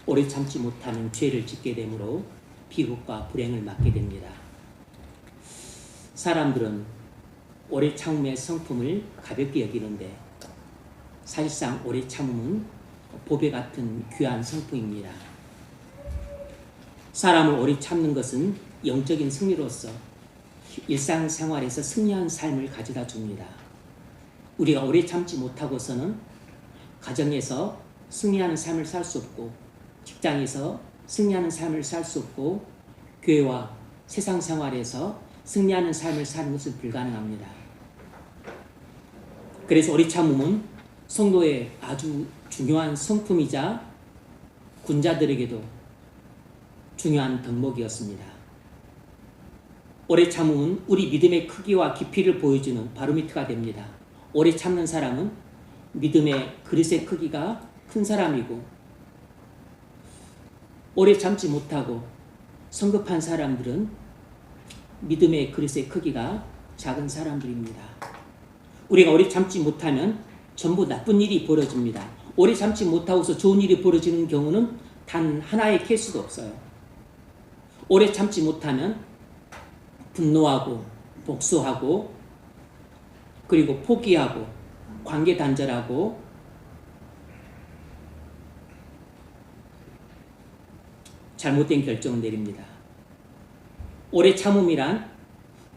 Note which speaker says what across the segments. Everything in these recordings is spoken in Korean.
Speaker 1: 오래 참지 못하는 죄를 짓게 되므로 비극과 불행을 맞게 됩니다. 사람들은 오래 참음의 성품을 가볍게 여기는데 사실상 오래 참음은 보배 같은 귀한 성품입니다. 사람을 오래 참는 것은 영적인 승리로서 일상생활에서 승리한 삶을 가져다 줍니다. 우리가 오래 참지 못하고서는 가정에서 승리하는 삶을 살 수 없고, 직장에서 승리하는 삶을 살 수 없고, 교회와 세상 생활에서 승리하는 삶을 사는 것은 불가능합니다. 그래서 오래 참음은 성도의 아주 중요한 성품이자 군자들에게도 중요한 덕목이었습니다. 오래 참음은 우리 믿음의 크기와 깊이를 보여주는 바로미터가 됩니다. 오래 참는 사람은 믿음의 그릇의 크기가 큰 사람이고, 오래 참지 못하고 성급한 사람들은 믿음의 그릇의 크기가 작은 사람들입니다. 우리가 오래 참지 못하면 전부 나쁜 일이 벌어집니다. 오래 참지 못하고서 좋은 일이 벌어지는 경우는 단 하나의 케이스도 없어요. 오래 참지 못하면 분노하고 복수하고 그리고 포기하고 관계 단절하고 잘못된 결정을 내립니다. 오래 참음이란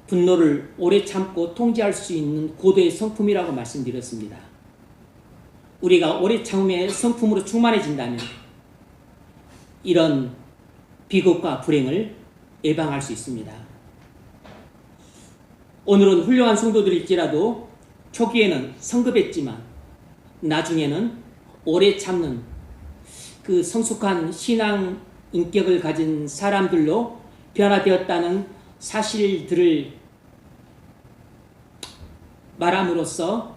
Speaker 1: 분노를 오래 참고 통제할 수 있는 고도의 성품이라고 말씀드렸습니다. 우리가 오래 참음의 성품으로 충만해진다면 이런 비극과 불행을 예방할 수 있습니다. 오늘은 훌륭한 성도들일지라도 초기에는 성급했지만 나중에는 오래 참는 그 성숙한 신앙 인격을 가진 사람들로 변화되었다는 사실들을 말함으로써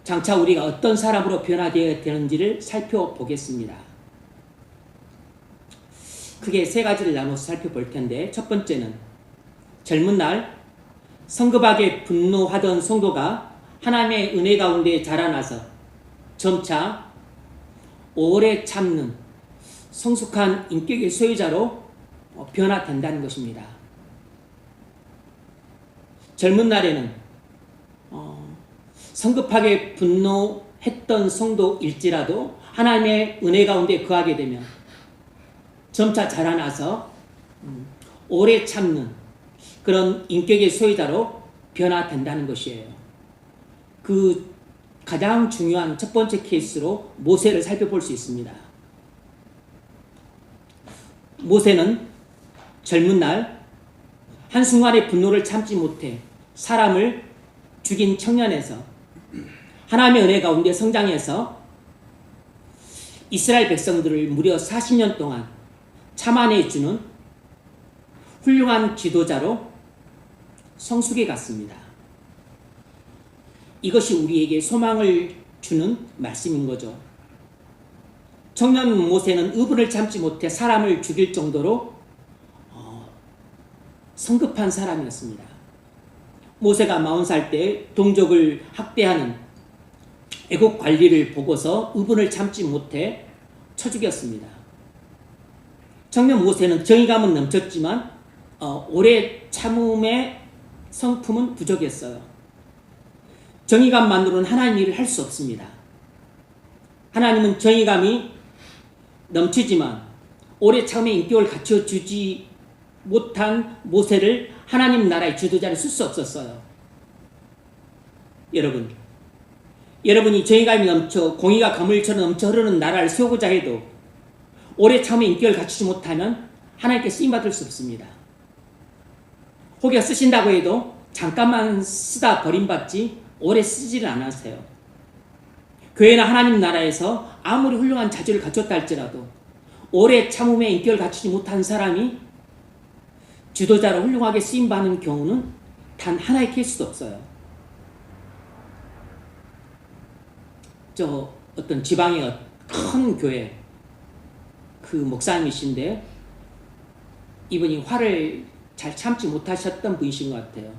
Speaker 1: 장차 우리가 어떤 사람으로 변화되어야 되는지를 살펴보겠습니다. 크게 세 가지를 나눠서 살펴볼 텐데, 첫 번째는 젊은 날 성급하게 분노하던 성도가 하나님의 은혜 가운데 자라나서 점차 오래 참는 성숙한 인격의 소유자로 변화된다는 것입니다. 젊은 날에는 성급하게 분노했던 성도일지라도 하나님의 은혜 가운데 거하게 되면 점차 자라나서 오래 참는 그런 인격의 소유자로 변화된다는 것이에요. 그 가장 중요한 첫 번째 케이스로 모세를 살펴볼 수 있습니다. 모세는 젊은 날 한순간의 분노를 참지 못해 사람을 죽인 청년에서 하나님의 은혜 가운데 성장해서 이스라엘 백성들을 무려 40년 동안 참아내주는 훌륭한 지도자로 성숙해 갔습니다. 이것이 우리에게 소망을 주는 말씀인 거죠. 청년 모세는 의분을 참지 못해 사람을 죽일 정도로 성급한 사람이었습니다. 모세가 40살 때 동족을 학대하는 애국 관리를 보고서 의분을 참지 못해 쳐 죽였습니다. 청년 모세는 정의감은 넘쳤지만 오래 참음의 성품은 부족했어요. 정의감만으로는 하나님 일을 할 수 없습니다. 하나님은 정의감이 넘치지만 오래 참음의 인격을 갖춰주지 못한 모세를 하나님 나라의 지도자로 쓸 수 없었어요. 여러분이 정의감이 넘쳐 공의가 가물처럼 넘쳐 흐르는 나라를 세우고자 해도 오래 참음의 인격을 갖추지 못하면 하나님께 쓰임받을 수 없습니다. 혹여 쓰신다고 해도 잠깐만 쓰다 버림받지 오래 쓰지를 않으세요. 교회나 하나님 나라에서 아무리 훌륭한 자질을 갖췄다 할지라도 오래 참음의 인격을 갖추지 못한 사람이 지도자로 훌륭하게 쓰임받는 경우는 단 하나의 케이스도 없어요. 어떤 지방의 큰 교회 그 목사님이신데 이분이 화를 잘 참지 못하셨던 분이신 것 같아요.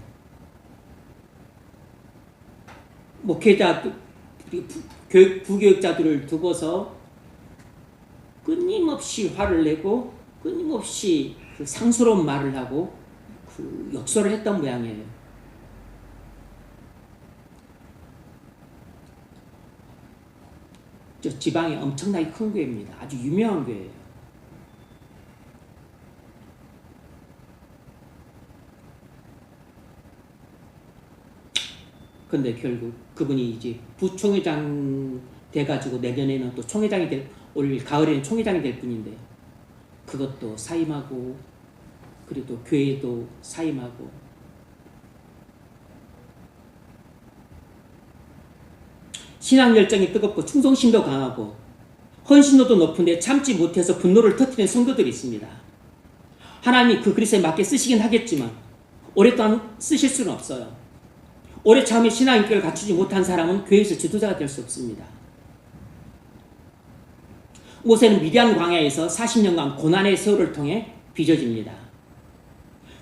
Speaker 1: 목회자, 부교육자들을 두고서 끊임없이 화를 내고 끊임없이 그 상스러운 말을 하고 그 역설을 했던 모양이에요. 저 지방에 엄청나게 큰 교회입니다. 아주 유명한 교회예요. 근데 결국 그분이 이제 부총회장 돼가지고 내년에는 또 총회장이 올 가을에는 총회장이 될 분인데 그것도 사임하고 그리고 교회도 사임하고 신앙 열정이 뜨겁고 충성심도 강하고 헌신도도 높은데 참지 못해서 분노를 터뜨리는 성도들이 있습니다. 하나님이 그 그리스도에 맞게 쓰시긴 하겠지만 오랫동안 쓰실 수는 없어요. 오래 참에 신앙 인격을 갖추지 못한 사람은 교회에서 지도자가 될 수 없습니다. 모세는 미디안 광야에서 40년간 고난의 세월을 통해 빚어집니다.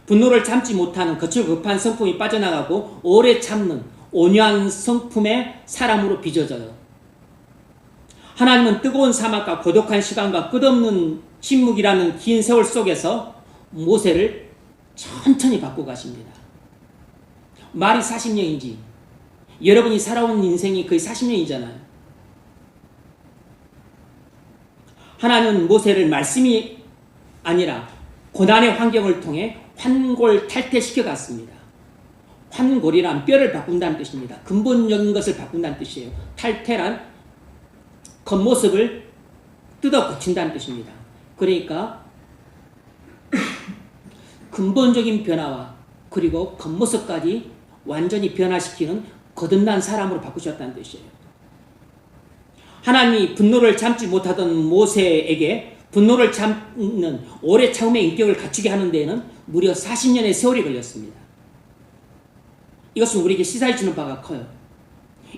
Speaker 1: 분노를 참지 못하는 거칠고 급한 성품이 빠져나가고 오래 참는 온유한 성품의 사람으로 빚어져요. 하나님은 뜨거운 사막과 고독한 시간과 끝없는 침묵이라는 긴 세월 속에서 모세를 천천히 바꿔 가십니다. 말이 40년인지 여러분이 살아온 인생이 거의 40년이잖아요. 하나님은 모세를 말씀이 아니라 고난의 환경을 통해 환골탈퇴시켜 갔습니다. 환골이란 뼈를 바꾼다는 뜻입니다. 근본적인 것을 바꾼다는 뜻이에요. 탈퇴란 겉모습을 뜯어 고친다는 뜻입니다. 그러니까 근본적인 변화와 그리고 겉모습까지 완전히 변화시키는 거듭난 사람으로 바꾸셨다는 뜻이에요. 하나님이 분노를 참지 못하던 모세에게 분노를 참는 오래 참음의 인격을 갖추게 하는 데에는 무려 40년의 세월이 걸렸습니다. 이것은 우리에게 시사해 주는 바가 커요.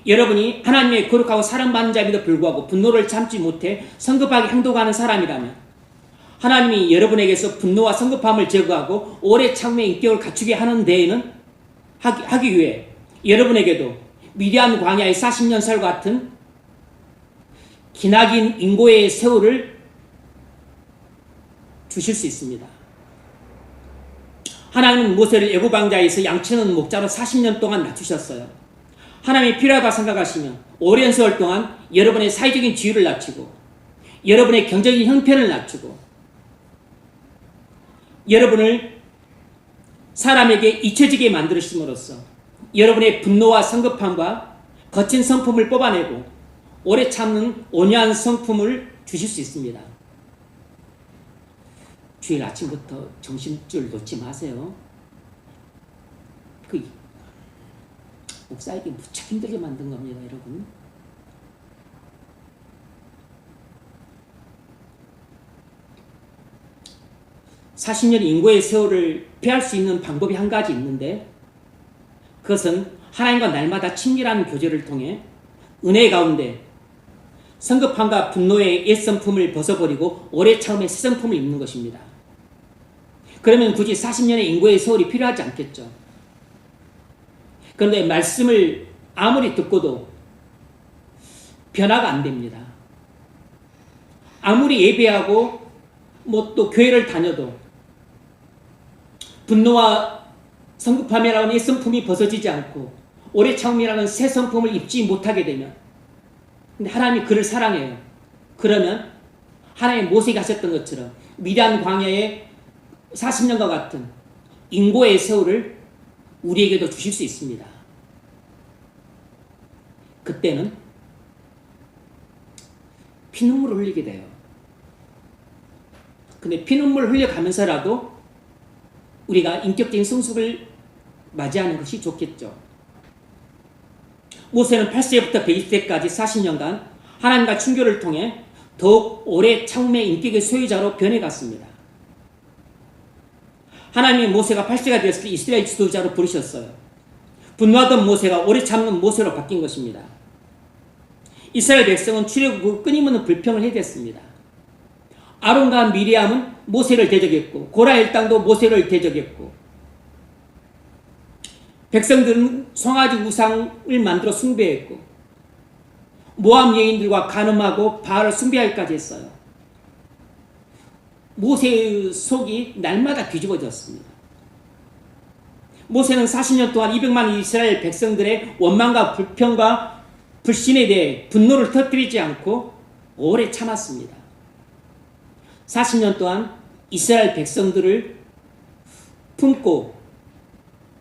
Speaker 1: 여러분이 하나님의 거룩하고 사랑받는 자임에도 불구하고 분노를 참지 못해 성급하게 행동하는 사람이라면 하나님이 여러분에게서 분노와 성급함을 제거하고 오래 참음의 인격을 갖추게 하는 데에는 하기 위해 여러분에게도 미디안 광야의 40년 설 같은 기나긴 인고의 세월을 주실 수 있습니다. 하나님은 모세를 애굽 왕자에서 양치는 목자로 40년 동안 낮추셨어요. 하나님이 필요하다 생각하시면 오랜 세월 동안 여러분의 사회적인 지위를 낮추고 여러분의 경제적인 형편을 낮추고 여러분을 사람에게 잊혀지게 만드심으로써 여러분의 분노와 성급함과 거친 성품을 뽑아내고 오래 참는 온유한 성품을 주실 수 있습니다. 주일 아침부터 점심줄 놓지 마세요. 그 목사에게 무척 힘들게 만든 겁니다, 여러분. (40년) 인고의 세월을 피할 수 있는 방법이 한 가지 있는데 그것은 하나님과 날마다 친밀한 교제를 통해 은혜 가운데 성급함과 분노의 옛 성품을 벗어버리고 오래 참음의 새 성품을 입는 것입니다. 그러면 굳이 40년의 인고의 세월이 필요하지 않겠죠. 그런데 말씀을 아무리 듣고도 변화가 안 됩니다. 아무리 예배하고 또 교회를 다녀도 분노와 성급함이라는 옛 성품이 벗어지지 않고 오래 참음이라는 새 성품을 입지 못하게 되면 근데 하나님이 그를 사랑해요. 그러면 하나님 모세가 하셨던 것처럼 미디안 광야의 40년과 같은 인고의 세월을 우리에게도 주실 수 있습니다. 그때는 피눈물을 흘리게 돼요. 근데 피눈물을 흘려가면서라도 우리가 인격적인 성숙을 맞이하는 것이 좋겠죠. 모세는 8세부터 120세까지 40년간 하나님과 친교를 통해 더욱 오래 참음의 인격의 소유자로 변해갔습니다. 하나님이 모세가 8세가 되었을 때 이스라엘 지도자로 부르셨어요. 분노하던 모세가 오래 참는 모세로 바뀐 것입니다. 이스라엘 백성은 출애굽 끊임없는 불평을 해댔습니다. 아론과 미리암은 모세를 대적했고 고라 일당도 모세를 대적했고 백성들은 송아지 우상을 만들어 숭배했고 모압 여인들과 간음하고 바알을 숭배하기까지 했어요. 모세의 속이 날마다 뒤집어졌습니다. 모세는 40년 동안 200만 이스라엘 백성들의 원망과 불평과 불신에 대해 분노를 터뜨리지 않고 오래 참았습니다. 40년 동안 이스라엘 백성들을 품고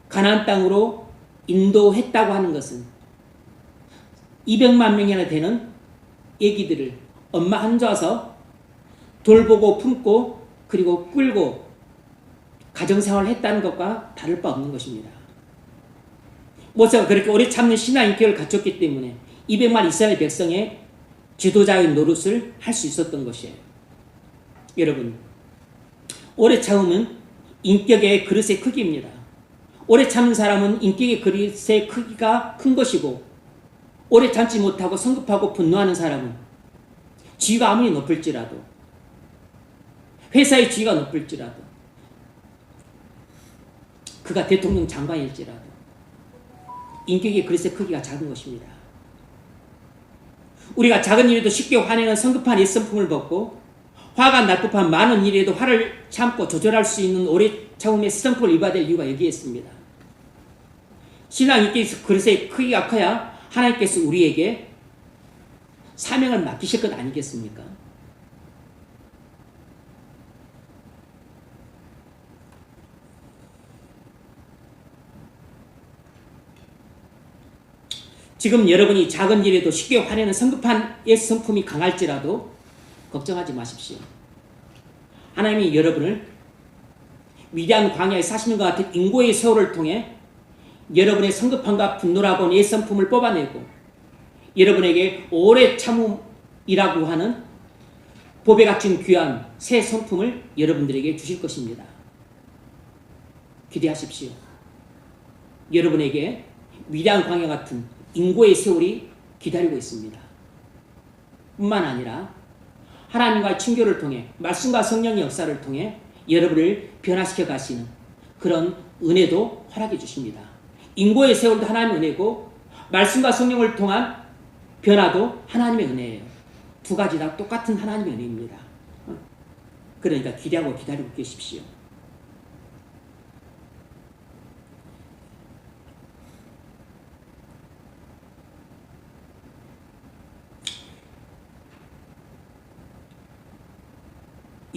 Speaker 1: 가나안 땅으로 인도했다고 하는 것은 200만 명이나 되는 애기들을 엄마 앉아서 돌보고 품고 그리고 끌고 가정생활을 했다는 것과 다를 바 없는 것입니다. 모세가 그렇게 오래 참는 신앙 인격을 갖췄기 때문에 200만 이스라엘 백성의 지도자의 노릇을 할 수 있었던 것이에요. 여러분, 오래 참으면 인격의 그릇의 크기입니다. 오래 참는 사람은 인격의 그릇의 크기가 큰 것이고, 오래 참지 못하고 성급하고 분노하는 사람은 지위가 아무리 높을지라도, 회사의 지위가 높을지라도, 그가 대통령 장관일지라도 인격의 그릇의 크기가 작은 것입니다. 우리가 작은 일에도 쉽게 화내는 성급한 옛성품을 벗고 화가 날 법한 많은 일에도 화를 참고 조절할 수 있는 오래 참음의 성품을 입어야 될 이유가 여기에 있습니다. 신앙 인격의 그릇의 크기가 커야 하나님께서 우리에게 사명을 맡기실 것 아니겠습니까? 지금 여러분이 작은 일에도 쉽게 화내는 성급한 옛 성품이 강할지라도 걱정하지 마십시오. 하나님이 여러분을 위대한 광야의 40년과 같은 인고의 세월을 통해 여러분의 성급함과 분노라고 하는 옛 성품을 뽑아내고 여러분에게 오래 참음이라고 하는 보배 같은 귀한 새 성품을 여러분들에게 주실 것입니다. 기대하십시오. 여러분에게 위대한 광야 같은 인고의 세월이 기다리고 있습니다. 뿐만 아니라 하나님과의 친교를 통해 말씀과 성령의 역사를 통해 여러분을 변화시켜 가시는 그런 은혜도 허락해 주십니다. 인고의 세월도 하나님의 은혜고 말씀과 성령을 통한 변화도 하나님의 은혜예요. 두 가지 다 똑같은 하나님의 은혜입니다. 그러니까 기대하고 기다리고 계십시오.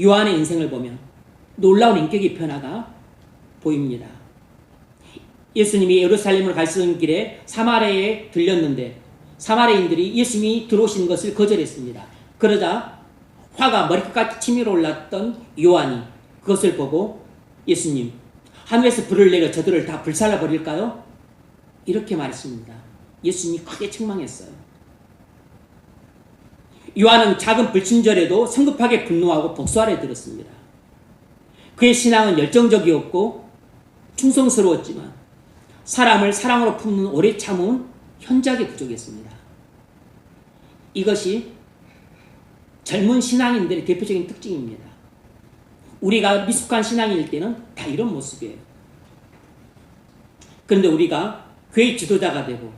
Speaker 1: 요한의 인생을 보면 놀라운 인격의 변화가 보입니다. 예수님이 예루살렘을 가시던 길에 사마리아에 들렸는데 사마리아인들이 예수님이 들어오시는 것을 거절했습니다. 그러자 화가 머리끝까지 치밀어 올랐던 요한이 그것을 보고 예수님, 하늘에서 불을 내려 저들을 다 불살라 버릴까요? 이렇게 말했습니다. 예수님이 크게 책망했어요. 요한은 작은 불친절에도 성급하게 분노하고 복수하려 들었습니다. 그의 신앙은 열정적이었고 충성스러웠지만 사람을 사랑으로 품는 오래 참음은 현저하게 부족했습니다. 이것이 젊은 신앙인들의 대표적인 특징입니다. 우리가 미숙한 신앙일 때는 다 이런 모습이에요. 그런데 우리가 교회 지도자가 되고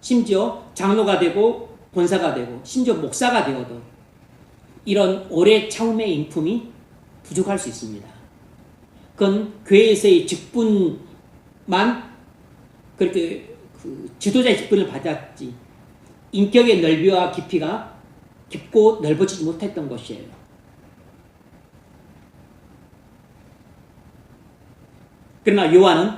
Speaker 1: 심지어 장로가 되고 권사가 되고 심지어 목사가 되어도 이런 오래 참음의 인품이 부족할 수 있습니다. 그건 교회에서의 직분만 그렇게 지도자의 직분을 받았지 인격의 넓이와 깊이가 깊고 넓어지지 못했던 것이에요. 그러나 요한은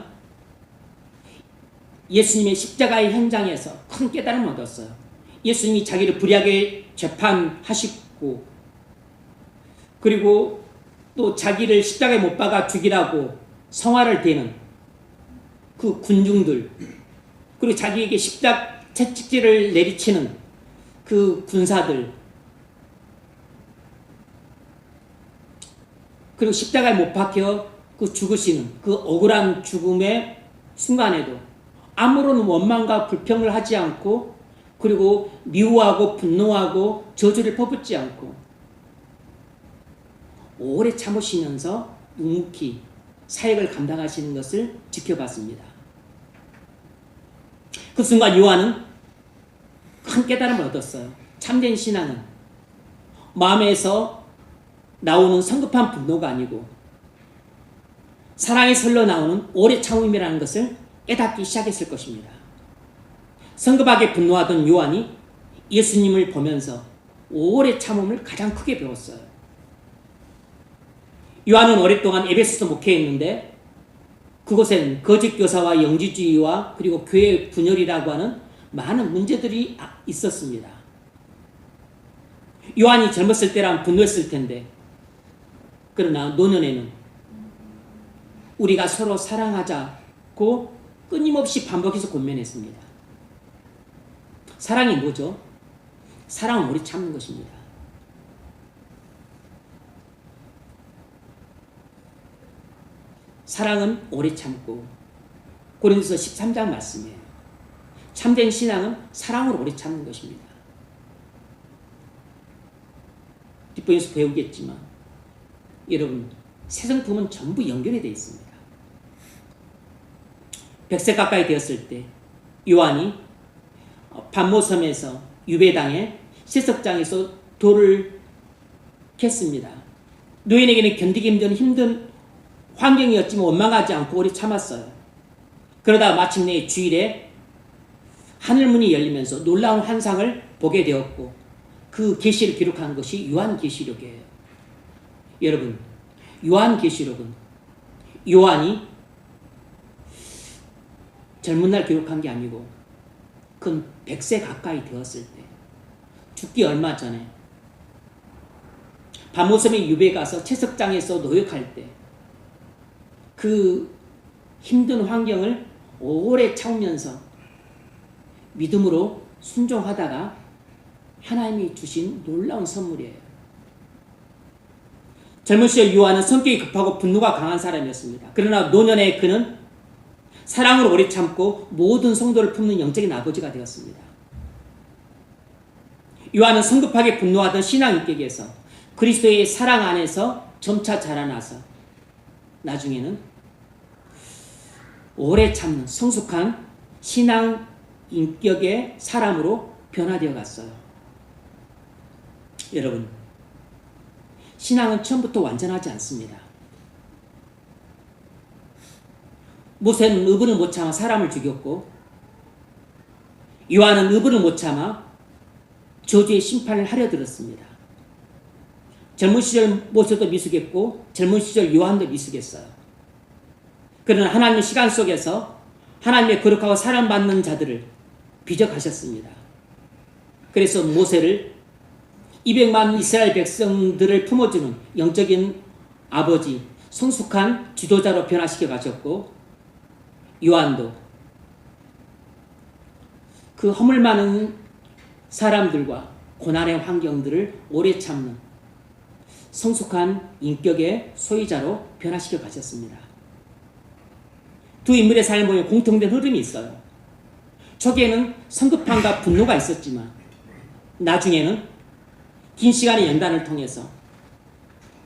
Speaker 1: 예수님의 십자가의 현장에서 큰 깨달음을 얻었어요. 예수님이 자기를 불의하게 재판하시고 그리고 또 자기를 십자가에 못 박아 죽이라고 성화를 대는 그 군중들 그리고 자기에게 십자 채찍질을 내리치는 그 군사들 그리고 십자가에 못 박혀 그 죽으시는 그 억울한 죽음의 순간에도 아무런 원망과 불평을 하지 않고 그리고 미워하고 분노하고 저주를 퍼붓지 않고 오래 참으시면서 묵묵히 사역을 감당하시는 것을 지켜봤습니다. 그 순간 요한은 큰 깨달음을 얻었어요. 참된 신앙은 마음에서 나오는 성급한 분노가 아니고 사랑의 설로 나오는 오래 참음이라는 것을 깨닫기 시작했을 것입니다. 성급하게 분노하던 요한이 예수님을 보면서 오래 참음을 가장 크게 배웠어요. 요한은 오랫동안 에베소서 목회했는데 그곳에는 거짓 교사와 영지주의와 그리고 교회 분열이라고 하는 많은 문제들이 있었습니다. 요한이 젊었을 때라면 분노했을 텐데, 그러나 노년에는 우리가 서로 사랑하자고 끊임없이 반복해서 권면했습니다. 사랑이 뭐죠? 사랑은 오래 참는 것입니다. 사랑은 오래 참고, 고린도서 13장 말씀이에요. 참된 신앙은 사랑으로 오래 참는 것입니다. 뒷부분에서 배우겠지만 여러분, 새 성품은 전부 연결이 되어 있습니다. 100세 가까이 되었을 때 요한이 반모섬에서 유배당해 세석장에서 돌을 캤습니다. 노인에게는 견디기 힘든 환경이었지만 원망하지 않고 오래 참았어요. 그러다 마침내 주일에 하늘문이 열리면서 놀라운 환상을 보게 되었고, 그 계시를 기록한 것이 요한계시록이에요. 여러분, 요한계시록은 요한이 젊은 날 기록한 게 아니고 그건 100세 가까이 되었을 때, 죽기 얼마 전에 반모섬에 유배 가서 채석장에서 노역할 때 그 힘든 환경을 오래 참으면서 믿음으로 순종하다가 하나님이 주신 놀라운 선물이에요. 젊은 시절 요한은 성격이 급하고 분노가 강한 사람이었습니다. 그러나 노년에 그는 사랑으로 오래 참고 모든 성도를 품는 영적인 아버지가 되었습니다. 요한은 성급하게 분노하던 신앙 인격에서 그리스도의 사랑 안에서 점차 자라나서 나중에는 오래 참는 성숙한 신앙 인격의 사람으로 변화되어 갔어요. 여러분, 신앙은 처음부터 완전하지 않습니다. 모세는 의분을 못 참아 사람을 죽였고, 요한은 의분을 못 참아 저주의 심판을 하려 들었습니다. 젊은 시절 모세도 미숙했고 젊은 시절 요한도 미숙했어요. 그러나 하나님의 시간 속에서 하나님의 거룩하고 사랑받는 자들을 빚어가셨습니다. 그래서 모세를 200만 이스라엘 백성들을 품어주는 영적인 아버지, 성숙한 지도자로 변화시켜 가셨고, 요한도 그 허물 많은 사람들과 고난의 환경들을 오래 참는 성숙한 인격의 소유자로 변화시켜 가셨습니다. 두 인물의 삶을 보면 공통된 흐름이 있어요. 초기에는 성급함과 분노가 있었지만 나중에는 긴 시간의 연단을 통해서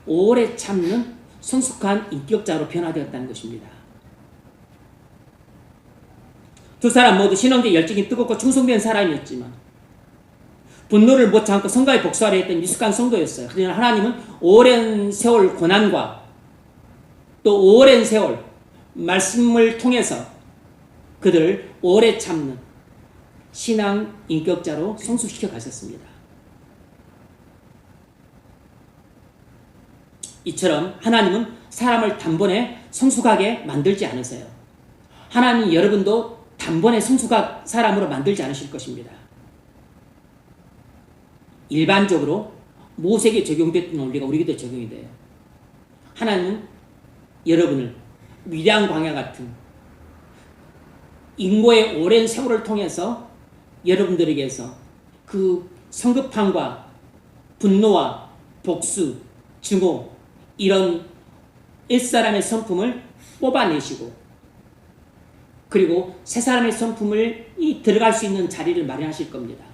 Speaker 1: 오래 참는 성숙한 인격자로 변화되었다는 것입니다. 두 사람 모두 신앙적 열정이 뜨겁고 충성된 사람이었지만 분노를 못 참고 성가에 복수하려 했던 미숙한 성도였어요. 그러나 하나님은 오랜 세월 고난과 또 오랜 세월 말씀을 통해서 그들을 오래 참는 신앙 인격자로 성숙시켜 가셨습니다. 이처럼 하나님은 사람을 단번에 성숙하게 만들지 않으세요. 하나님은 여러분도 단번에 성숙한 사람으로 만들지 않으실 것입니다. 일반적으로 모세에게 적용됐던 원리가 우리에게도 적용이 돼요. 하나님은 여러분을 위대한 광야 같은 인고의 오랜 세월을 통해서 여러분들에게서 그 성급함과 분노와 복수, 증오 이런 옛사람의 성품을 뽑아내시고 그리고 새사람의 성품을 들어갈 수 있는 자리를 마련하실 겁니다.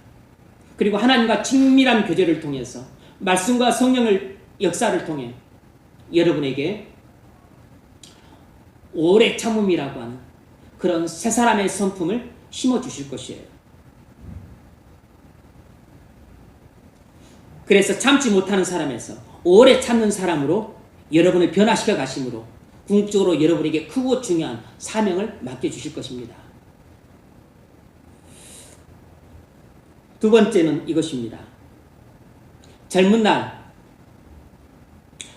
Speaker 1: 그리고 하나님과 친밀한 교제를 통해서 말씀과 성령의 역사를 통해 여러분에게 오래 참음이라고 하는 그런 새사람의 성품을 심어주실 것이에요. 그래서 참지 못하는 사람에서 오래 참는 사람으로 여러분을 변화시켜 가심으로 궁극적으로 여러분에게 크고 중요한 사명을 맡겨주실 것입니다. 두 번째는 이것입니다. 젊은 날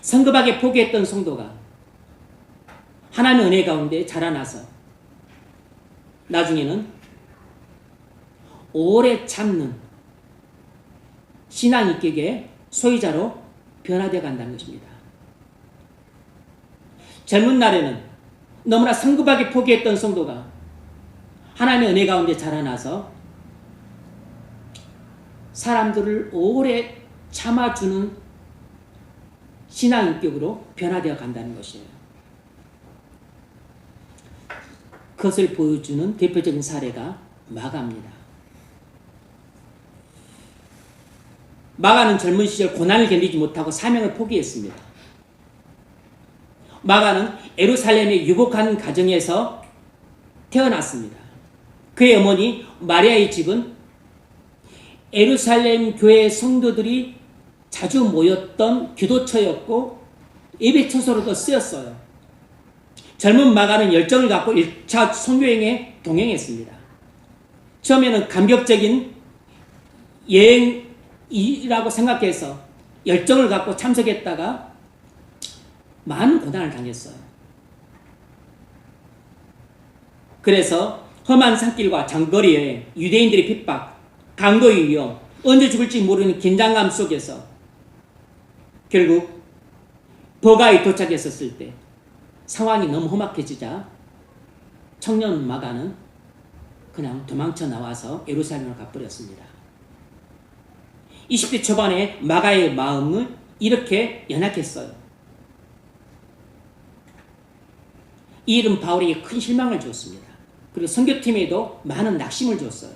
Speaker 1: 성급하게 포기했던 성도가 하나님의 은혜 가운데 자라나서 나중에는 오래 참는 신앙 인격의 소유자로 변화되어 간다는 것입니다. 젊은 날에는 너무나 성급하게 포기했던 성도가 하나님의 은혜 가운데 자라나서 사람들을 오래 참아주는 신앙 인격으로 변화되어 간다는 것이에요. 그것을 보여주는 대표적인 사례가 마가입니다. 마가는 젊은 시절 고난을 견디지 못하고 사명을 포기했습니다. 마가는 예루살렘의 유복한 가정에서 태어났습니다. 그의 어머니 마리아의 집은 예루살렘 교회 성도들이 자주 모였던 기도처였고 예배처소로도 쓰였어요. 젊은 마가는 열정을 갖고 1차 선교여행에 동행했습니다. 처음에는 감격적인 여행이라고 생각해서 열정을 갖고 참석했다가 많은 고난을 당했어요. 그래서 험한 산길과 장거리 여행, 유대인들의 핍박, 강도의 위험, 언제 죽을지 모르는 긴장감 속에서 결국 버가에 도착했었을 때 상황이 너무 험악해지자 청년 마가는 그냥 도망쳐 나와서 예루살렘을 가버렸습니다. 20대 초반에 마가의 마음은 이렇게 연약했어요. 이 일은 바울에게 큰 실망을 주었습니다. 그리고 선교팀에도 많은 낙심을 주었어요.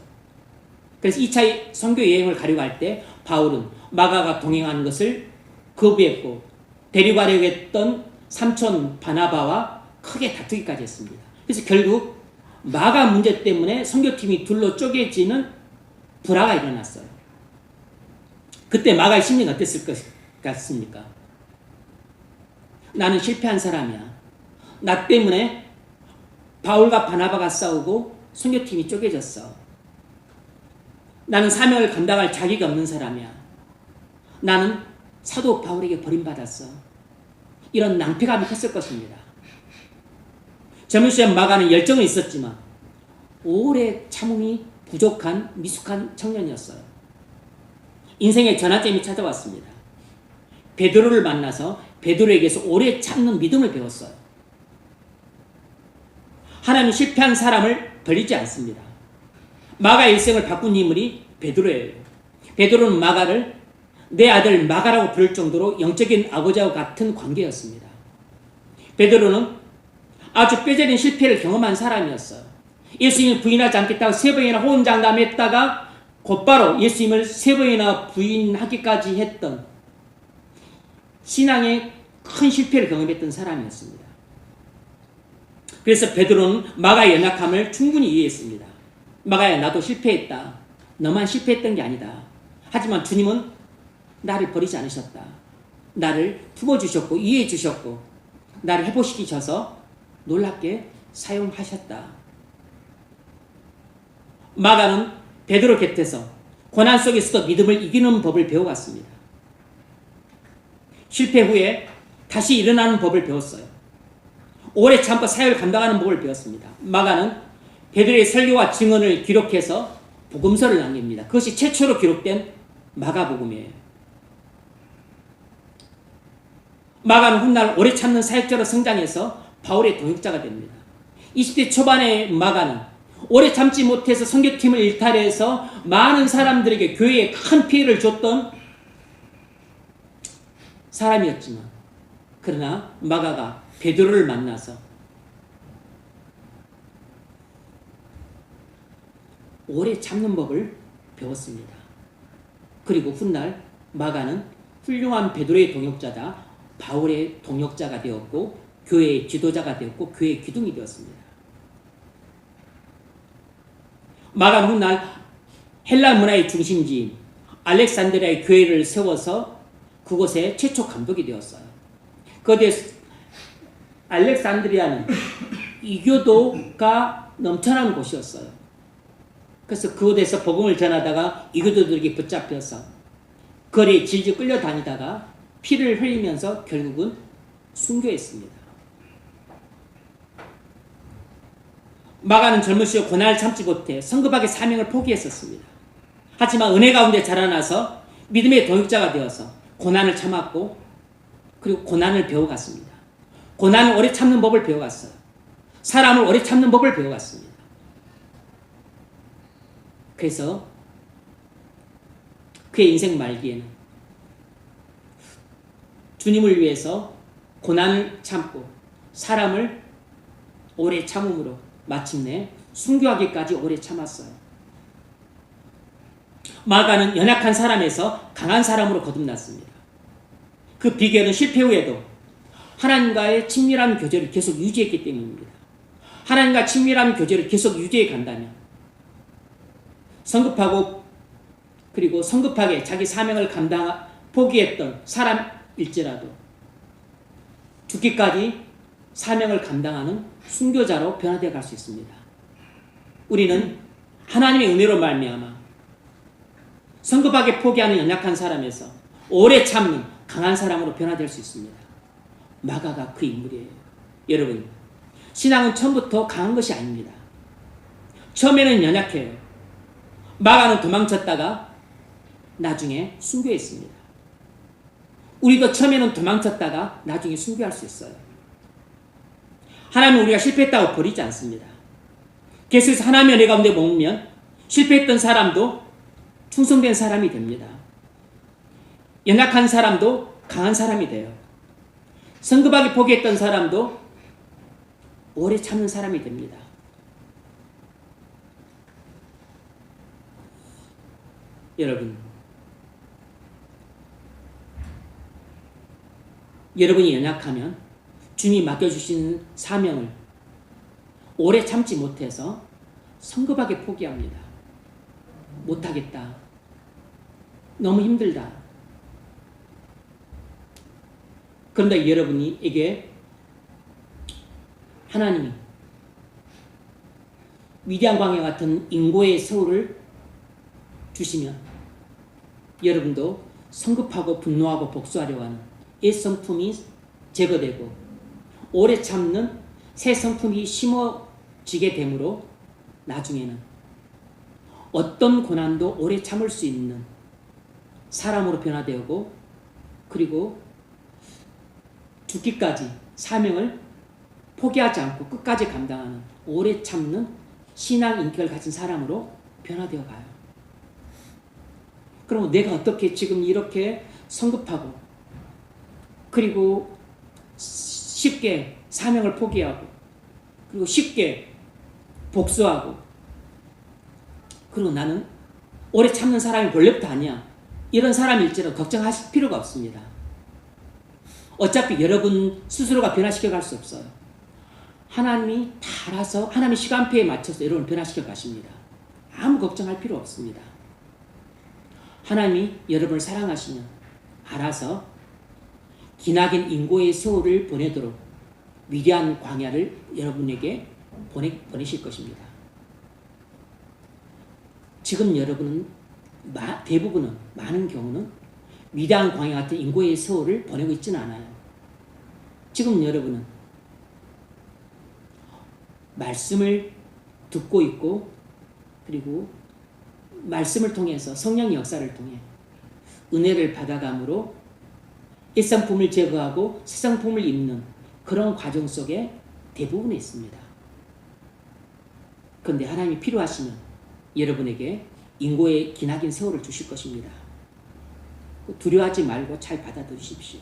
Speaker 1: 그래서 2차 선교 여행을 가려고 할 때 바울은 마가가 동행하는 것을 거부했고 데려가려고 했던 삼촌 바나바와 크게 다투기까지 했습니다. 그래서 결국 마가 문제 때문에 선교팀이 둘로 쪼개지는 불화가 일어났어요. 그때 마가의 심리가 어땠을 것 같습니까? 나는 실패한 사람이야. 나 때문에 바울과 바나바가 싸우고 선교팀이 쪼개졌어. 나는 사명을 감당할 자격이 없는 사람이야. 나는 사도 바울에게 버림받았어. 이런 낭패감이 컸을 것입니다. 젊은 시절 마가는 열정은 있었지만 오래 참음이 부족한 미숙한 청년이었어요. 인생의 전환점이 찾아왔습니다. 베드로를 만나서 베드로에게서 오래 참는 믿음을 배웠어요. 하나님은 실패한 사람을 버리지 않습니다. 마가의 일생을 바꾼 인물이 베드로예요. 베드로는 마가를 내 아들 마가라고 부를 정도로 영적인 아버지와 같은 관계였습니다. 베드로는 아주 뼈저린 실패를 경험한 사람이었어요. 예수님을 부인하지 않겠다고 3번이나 호언장담했다가 곧바로 예수님을 3번이나 부인하기까지 했던 신앙의 큰 실패를 경험했던 사람이었습니다. 그래서 베드로는 마가의 연약함을 충분히 이해했습니다. 마가야, 나도 실패했다. 너만 실패했던 게 아니다. 하지만 주님은 나를 버리지 않으셨다. 나를 품어주셨고 이해해 주셨고 나를 회복시키셔서 놀랍게 사용하셨다. 마가는 베드로 곁에서 고난 속에서도 믿음을 이기는 법을 배워갔습니다. 실패 후에 다시 일어나는 법을 배웠어요. 오래 참고 사역을 감당하는 법을 배웠습니다. 마가는 베드로의 설교와 증언을 기록해서 복음서를 남깁니다. 그것이 최초로 기록된 마가복음이에요. 마가는 훗날 오래 참는 사역자로 성장해서 바울의 동역자가 됩니다. 20대 초반의 마가는 오래 참지 못해서 선교팀을 일탈해서 많은 사람들에게 교회에 큰 피해를 줬던 사람이었지만 그러나 마가가 베드로를 만나서 오래 참는 법을 배웠습니다. 그리고 훗날 마가는 훌륭한 베드로의 동역자다 바울의 동역자가 되었고 교회의 지도자가 되었고 교회의 기둥이 되었습니다. 마가는 훗날 헬라 문화의 중심지인 알렉산드리아의 교회를 세워서 그곳의 최초 감독이 되었어요. 그때 알렉산드리아는 이교도가 넘쳐나는 곳이었어요. 그래서 그곳에서 복음을 전하다가 이교도들에게 붙잡혀서 거리에 질질 끌려다니다가 피를 흘리면서 결국은 순교했습니다. 마가는 젊은 시절 고난을 참지 못해 성급하게 사명을 포기했었습니다. 하지만 은혜 가운데 자라나서 믿음의 동역자가 되어서 고난을 참았고 그리고 고난을 배워갔습니다. 고난을 오래 참는 법을 배워갔어요. 사람을 오래 참는 법을 배워갔습니다. 그래서 그의 인생 말기에는 주님을 위해서 고난을 참고 사람을 오래 참음으로 마침내 순교하기까지 오래 참았어요. 마가는 연약한 사람에서 강한 사람으로 거듭났습니다. 그 비결은 실패 후에도 하나님과의 친밀한 교제를 계속 유지했기 때문입니다. 하나님과 친밀한 교제를 계속 유지해 간다면 성급하고 그리고 성급하게 자기 사명을 포기했던 사람일지라도 죽기까지 사명을 감당하는 순교자로 변화되어 갈 수 있습니다. 우리는 하나님의 은혜로 말미암아 성급하게 포기하는 연약한 사람에서 오래 참는 강한 사람으로 변화될 수 있습니다. 마가가 그 인물이에요. 여러분, 신앙은 처음부터 강한 것이 아닙니다. 처음에는 연약해요. 마가는 도망쳤다가 나중에 순교했습니다. 우리도 처음에는 도망쳤다가 나중에 순교할 수 있어요. 하나님은 우리가 실패했다고 버리지 않습니다. 계속해서 하나님의 은혜 가운데 머물면 실패했던 사람도 충성된 사람이 됩니다. 연약한 사람도 강한 사람이 돼요. 성급하게 포기했던 사람도 오래 참는 사람이 됩니다. 여러분이 연약하면 주님이 맡겨주신 사명을 오래 참지 못해서 성급하게 포기합니다. 못하겠다. 너무 힘들다. 그런데 여러분에게 하나님이 위대한 광야 같은 인고의 세월을 주시면 여러분도 성급하고 분노하고 복수하려고 하는 옛 성품이 제거되고 오래 참는 새 성품이 심어지게 되므로 나중에는 어떤 고난도 오래 참을 수 있는 사람으로 변화되고 그리고 죽기까지 사명을 포기하지 않고 끝까지 감당하는 오래 참는 신앙 인격을 가진 사람으로 변화되어 가요. 그럼 내가 어떻게 지금 이렇게 성급하고 그리고 쉽게 사명을 포기하고 그리고 쉽게 복수하고 그리고 나는 오래 참는 사람이 원래부터 아니야. 이런 사람일지라도 걱정하실 필요가 없습니다. 어차피 여러분 스스로가 변화시켜 갈 수 없어요. 하나님이 다 알아서 하나님의 시간표에 맞춰서 여러분을 변화시켜 가십니다. 아무 걱정할 필요 없습니다. 하나님이 여러분을 사랑하시면 알아서 기나긴 인고의 세월을 보내도록 위대한 광야를 여러분에게 보내실 것입니다. 지금 여러분은 대부분은 많은 경우는 위대한 광야 같은 인고의 세월을 보내고 있지는 않아요. 지금 여러분은 말씀을 듣고 있고 그리고 말씀을 통해서 성령의 역사를 통해 은혜를 받아감으로 일상품을 제거하고 새상품을 입는 그런 과정 속에 대부분에 있습니다. 그런데 하나님이 필요하시면 여러분에게 인고의 기나긴 세월을 주실 것입니다. 두려워하지 말고 잘 받아들이십시오.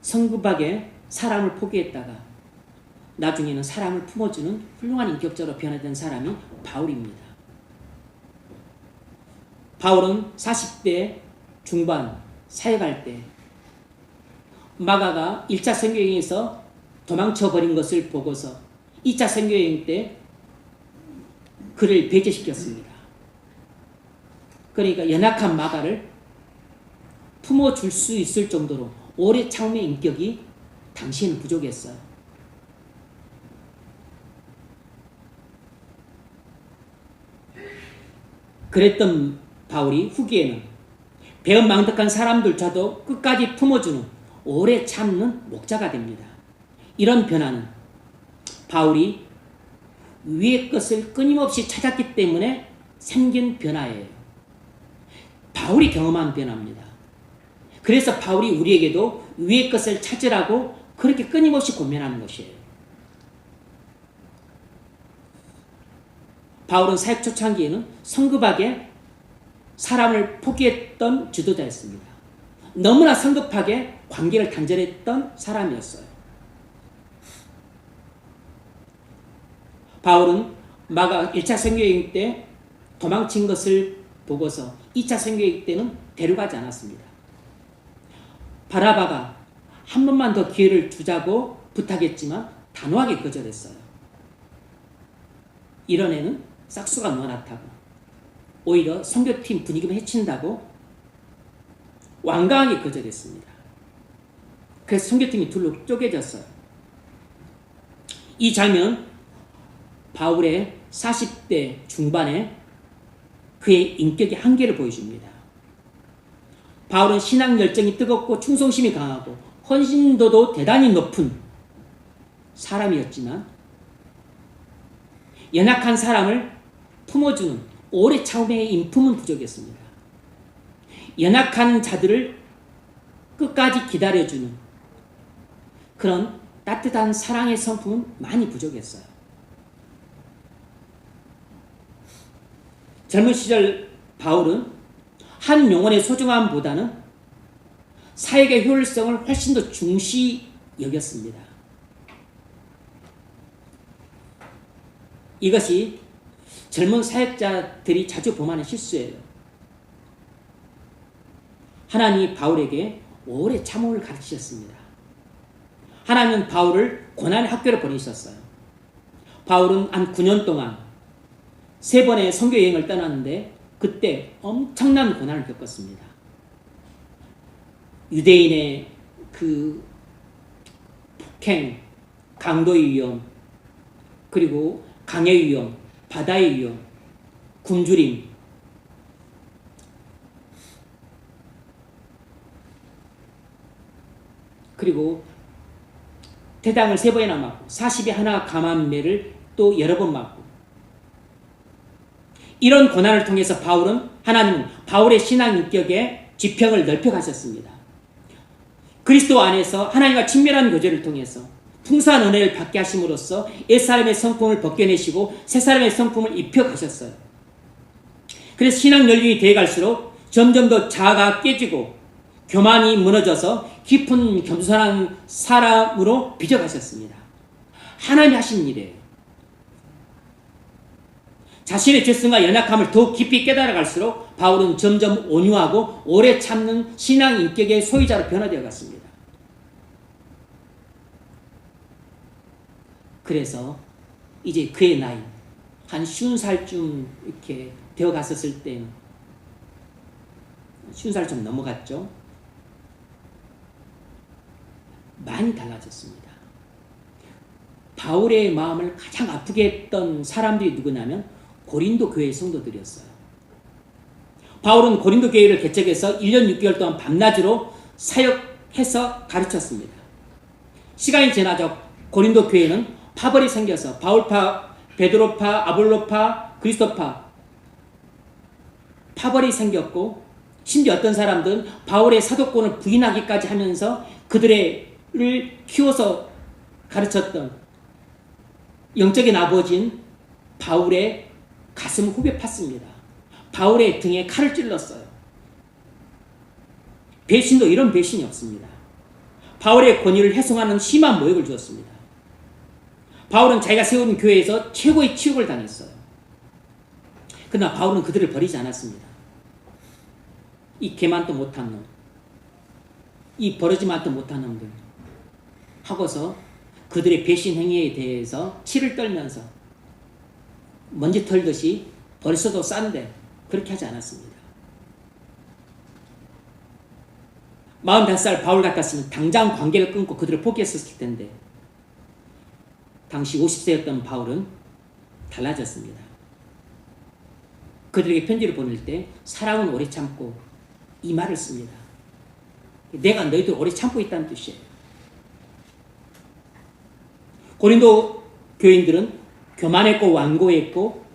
Speaker 1: 성급하게 사람을 포기했다가 나중에는 사람을 품어주는 훌륭한 인격자로 변화된 사람이 바울입니다. 바울은 40대 중반 사역할 때 마가가 1차 성경에서 도망쳐버린 것을 보고서 2차 선교여행 때 그를 배제시켰습니다. 그러니까 연약한 마가를 품어줄 수 있을 정도로 오래 참음의 인격이 당시에는 부족했어요. 그랬던 바울이 후기에는 배은망덕한 사람들조차도 끝까지 품어주는 오래 참는 목자가 됩니다. 이런 변화는 바울이 위의 것을 끊임없이 찾았기 때문에 생긴 변화예요. 바울이 경험한 변화입니다. 그래서 바울이 우리에게도 위의 것을 찾으라고 그렇게 끊임없이 고민하는 것이에요. 바울은 사역 초창기에는 성급하게 사람을 포기했던 지도자였습니다. 너무나 성급하게 관계를 단절했던 사람이었어요. 바울은 마가 1차 선교여행 때 도망친 것을 보고서 2차 선교여행 때는 데려가지 않았습니다. 바나바가 한 번만 더 기회를 주자고 부탁했지만 단호하게 거절했어요. 이런 애는 싹수가 너나타고 오히려 선교팀 분위기만 해친다고 완강하게 거절했습니다. 그래서 선교팀이 둘로 쪼개졌어요. 이 장면 바울의 40대 중반에 그의 인격의 한계를 보여줍니다. 바울은 신앙 열정이 뜨겁고 충성심이 강하고 헌신도도 대단히 높은 사람이었지만 연약한 사람을 품어주는 오래 참음의 인품은 부족했습니다. 연약한 자들을 끝까지 기다려주는 그런 따뜻한 사랑의 성품은 많이 부족했어요. 젊은 시절 바울은 한 영혼의 소중함보다는 사역의 효율성을 훨씬 더 중시 여겼습니다. 이것이 젊은 사역자들이 자주 범하는 실수예요. 하나님이 바울에게 오래 참음을 가르치셨습니다. 하나님은 바울을 고난의 학교로 보내셨어요. 바울은 한 9년 동안 3번의 선교 여행을 떠났는데 그때 엄청난 고난을 겪었습니다. 유대인의 그 폭행, 강도의 위험, 그리고 강의 위험, 바다의 위험, 굶주림, 그리고 태당을 3번이나 맞고 40에 하나 감암매를 또 여러 번 맞고 이런 고난을 통해서 하나님은 바울의 신앙 인격의 지평을 넓혀가셨습니다. 그리스도 안에서 하나님과 친밀한 교제를 통해서 풍성한 은혜를 받게 하심으로써 옛사람의 성품을 벗겨내시고 새사람의 성품을 입혀가셨어요. 그래서 신앙 연륜이 되어갈수록 점점 더 자아가 깨지고 교만이 무너져서 깊은 겸손한 사람으로 빚어가셨습니다. 하나님이 하신 일이에요. 자신의 죄성과 연약함을 더욱 깊이 깨달아갈수록 바울은 점점 온유하고 오래 참는 신앙 인격의 소유자로 변화되어 갔습니다. 그래서 이제 그의 나이 한 50살쯤 이렇게 되어 갔었을 때 50살 좀 넘어갔죠. 많이 달라졌습니다. 바울의 마음을 가장 아프게 했던 사람들이 누구냐면 고린도 교회의 성도들이었어요. 바울은 고린도 교회를 개척해서 1년 6개월 동안 밤낮으로 사역해서 가르쳤습니다. 시간이 지나자 고린도 교회는 파벌이 생겨서 바울파, 베드로파, 아볼로파, 그리스도파 파벌이 생겼고 심지어 어떤 사람들은 바울의 사도권을 부인하기까지 하면서 그들을 키워서 가르쳤던 영적인 아버지인 바울의 가슴 후벼 팠습니다. 바울의 등에 칼을 찔렀어요. 배신도 이런 배신이 없습니다. 바울의 권위를 훼손하는 심한 모욕을 주었습니다. 바울은 자기가 세운 교회에서 최고의 치욕을 당했어요. 그러나 바울은 그들을 버리지 않았습니다. 이 개만도 못한 놈, 이 버러지만도 못한 놈들 하고서 그들의 배신 행위에 대해서 치를 떨면서 먼지 털듯이 벌써도 싼데 그렇게 하지 않았습니다. 45살 바울 같았으면 당장 관계를 끊고 그들을 포기했었을 텐데 당시 50세였던 바울은 달라졌습니다. 그들에게 편지를 보낼 때 사랑은 오래 참고 이 말을 씁니다. 내가 너희들 오래 참고 있다는 뜻이에요. 고린도 교인들은 교만했고 완고했고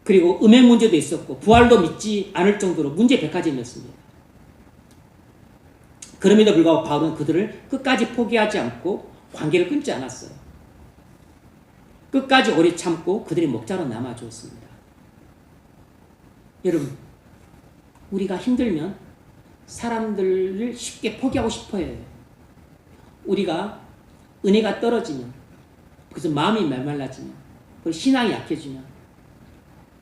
Speaker 1: 그리고 음행 문제도 있었고 부활도 믿지 않을 정도로 문제 백화점이었습니다. 그럼에도 불구하고 바울은 그들을 끝까지 포기하지 않고 관계를 끊지 않았어요. 끝까지 오래 참고 그들의 목자로 남아주었습니다. 여러분, 우리가 힘들면 사람들을 쉽게 포기하고 싶어요. 우리가 은혜가 떨어지면, 그래서 마음이 메말라지면, 그리고 신앙이 약해지면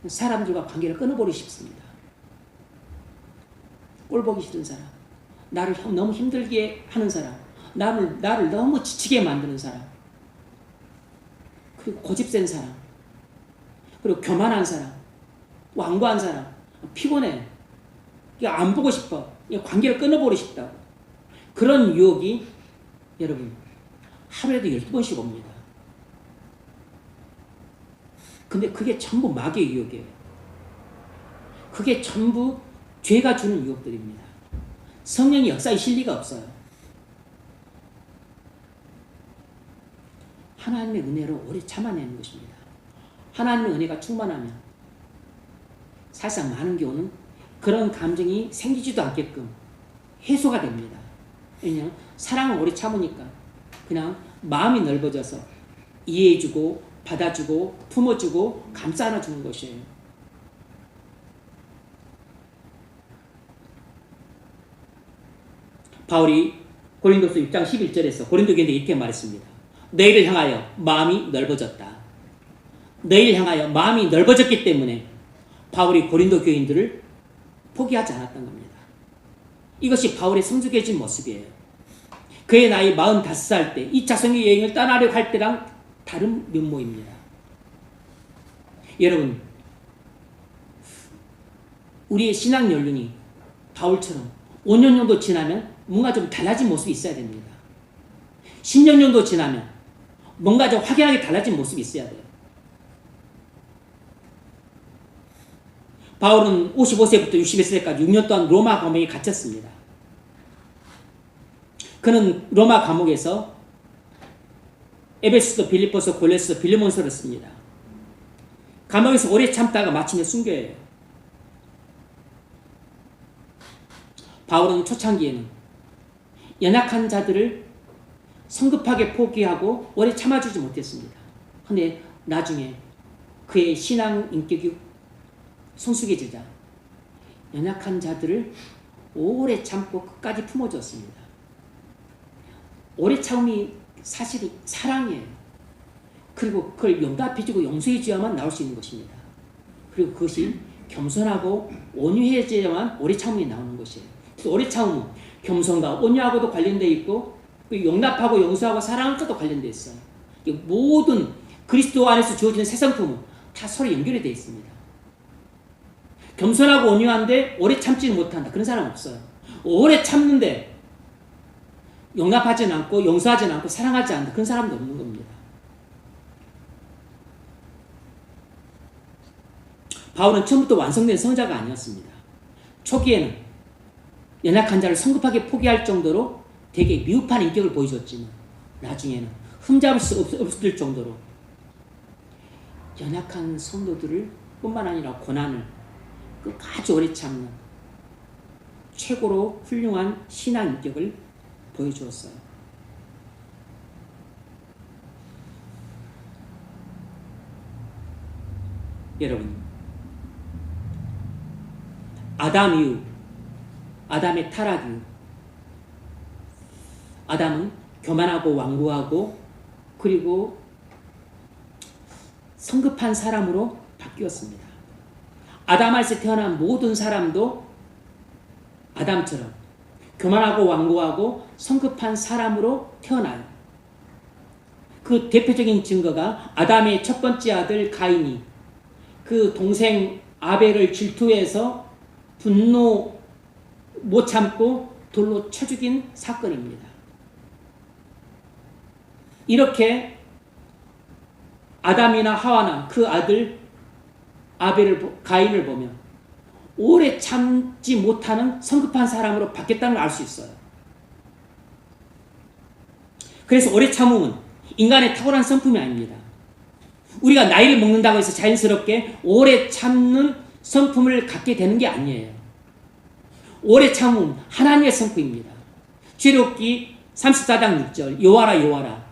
Speaker 1: 사람들과 관계를 끊어버리고 싶습니다. 꼴보기 싫은 사람, 나를 너무 힘들게 하는 사람, 나를 너무 지치게 만드는 사람, 그리고 고집센 사람, 그리고 교만한 사람, 완고한 사람, 피곤해, 안 보고 싶어, 관계를 끊어버리고 싶다고. 그런 유혹이 여러분 하루에도 12번씩 옵니다. 근데 그게 전부 마귀의 유혹이에요. 그게 전부 죄가 주는 유혹들입니다. 성령의 역사에 실리가 없어요. 하나님의 은혜로 오래 참아내는 것입니다. 하나님의 은혜가 충만하면 사실상 많은 경우는 그런 감정이 생기지도 않게끔 해소가 됩니다. 왜냐하면 사랑을 오래 참으니까 그냥 마음이 넓어져서 이해해주고 받아주고 품어주고 감싸 안아주는 것이에요. 바울이 고린도서 6장 11절에서 고린도 교인들에게 이렇게 말했습니다. 너희를 향하여 마음이 넓어졌다. 너희를 향하여 마음이 넓어졌기 때문에 바울이 고린도 교인들을 포기하지 않았던 겁니다. 이것이 바울의 성숙해진 모습이에요. 그의 나이 45살 때 2차 성교 여행을 떠나려고 할 때랑 다른 면모입니다. 여러분, 우리의 신앙 연륜이 바울처럼 5년 정도 지나면 뭔가 좀 달라진 모습이 있어야 됩니다. 10년 정도 지나면 뭔가 좀 확연하게 달라진 모습이 있어야 돼요. 바울은 55세부터 61세까지 6년 동안 로마 감옥에 갇혔습니다. 그는 로마 감옥에서 에베소서, 빌립보서, 골로새서, 빌레몬서를 씁니다. 감옥에서 오래 참다가 마침내 순교해요. 바울은 초창기에는 연약한 자들을 성급하게 포기하고 오래 참아주지 못했습니다. 그런데 나중에 그의 신앙 인격이 성숙해지자 연약한 자들을 오래 참고 끝까지 품어줬습니다. 오래 참음이 사실 사랑이에요. 그리고 그걸 용납해주고 용서해줘야만 나올 수 있는 것입니다. 그리고 그것이 겸손하고 온유해져야만 오래 참음이 나오는 것이에요. 그래서 오래 참음은 겸손과 온유하고도 관련되어 있고 용납하고 용서하고 사랑할 것도 관련되어 있어요. 모든 그리스도 안에서 주어지는 새 성품은 다 서로 연결이 되어 있습니다. 겸손하고 온유한데 오래 참지는 못한다. 그런 사람 없어요. 오래 참는데 용납하지는 않고 용서하지는 않고 사랑하지 않는다. 그런 사람도 없는 겁니다. 바울은 처음부터 완성된 성자가 아니었습니다. 초기에는 연약한 자를 성급하게 포기할 정도로 되게 미흡한 인격을 보여줬지만 나중에는 흠잡을 수 없을 정도로 연약한 성도들을 뿐만 아니라 고난을 끝까지 오래 참는 최고로 훌륭한 신앙 인격을 보여주었어요. 여러분, 아담 이후, 아담의 타락 이후 아담은 교만하고 완고하고 그리고 성급한 사람으로 바뀌었습니다. 아담 안에서 태어난 모든 사람도 아담처럼 교만하고 완고하고 성급한 사람으로 태어나요. 그 대표적인 증거가 아담의 첫 번째 아들 가인이 그 동생 아벨을 질투해서 분노 못 참고 돌로 쳐 죽인 사건입니다. 이렇게 아담이나 하와나 그 아들 가인을 보면 오래 참지 못하는 성급한 사람으로 바뀌었다는 걸 알 수 있어요. 그래서 오래 참음은 인간의 탁월한 성품이 아닙니다. 우리가 나이를 먹는다고 해서 자연스럽게 오래 참는 성품을 갖게 되는 게 아니에요. 오래 참음은 하나님의 성품입니다. 출애굽기 34장 6절 여호와라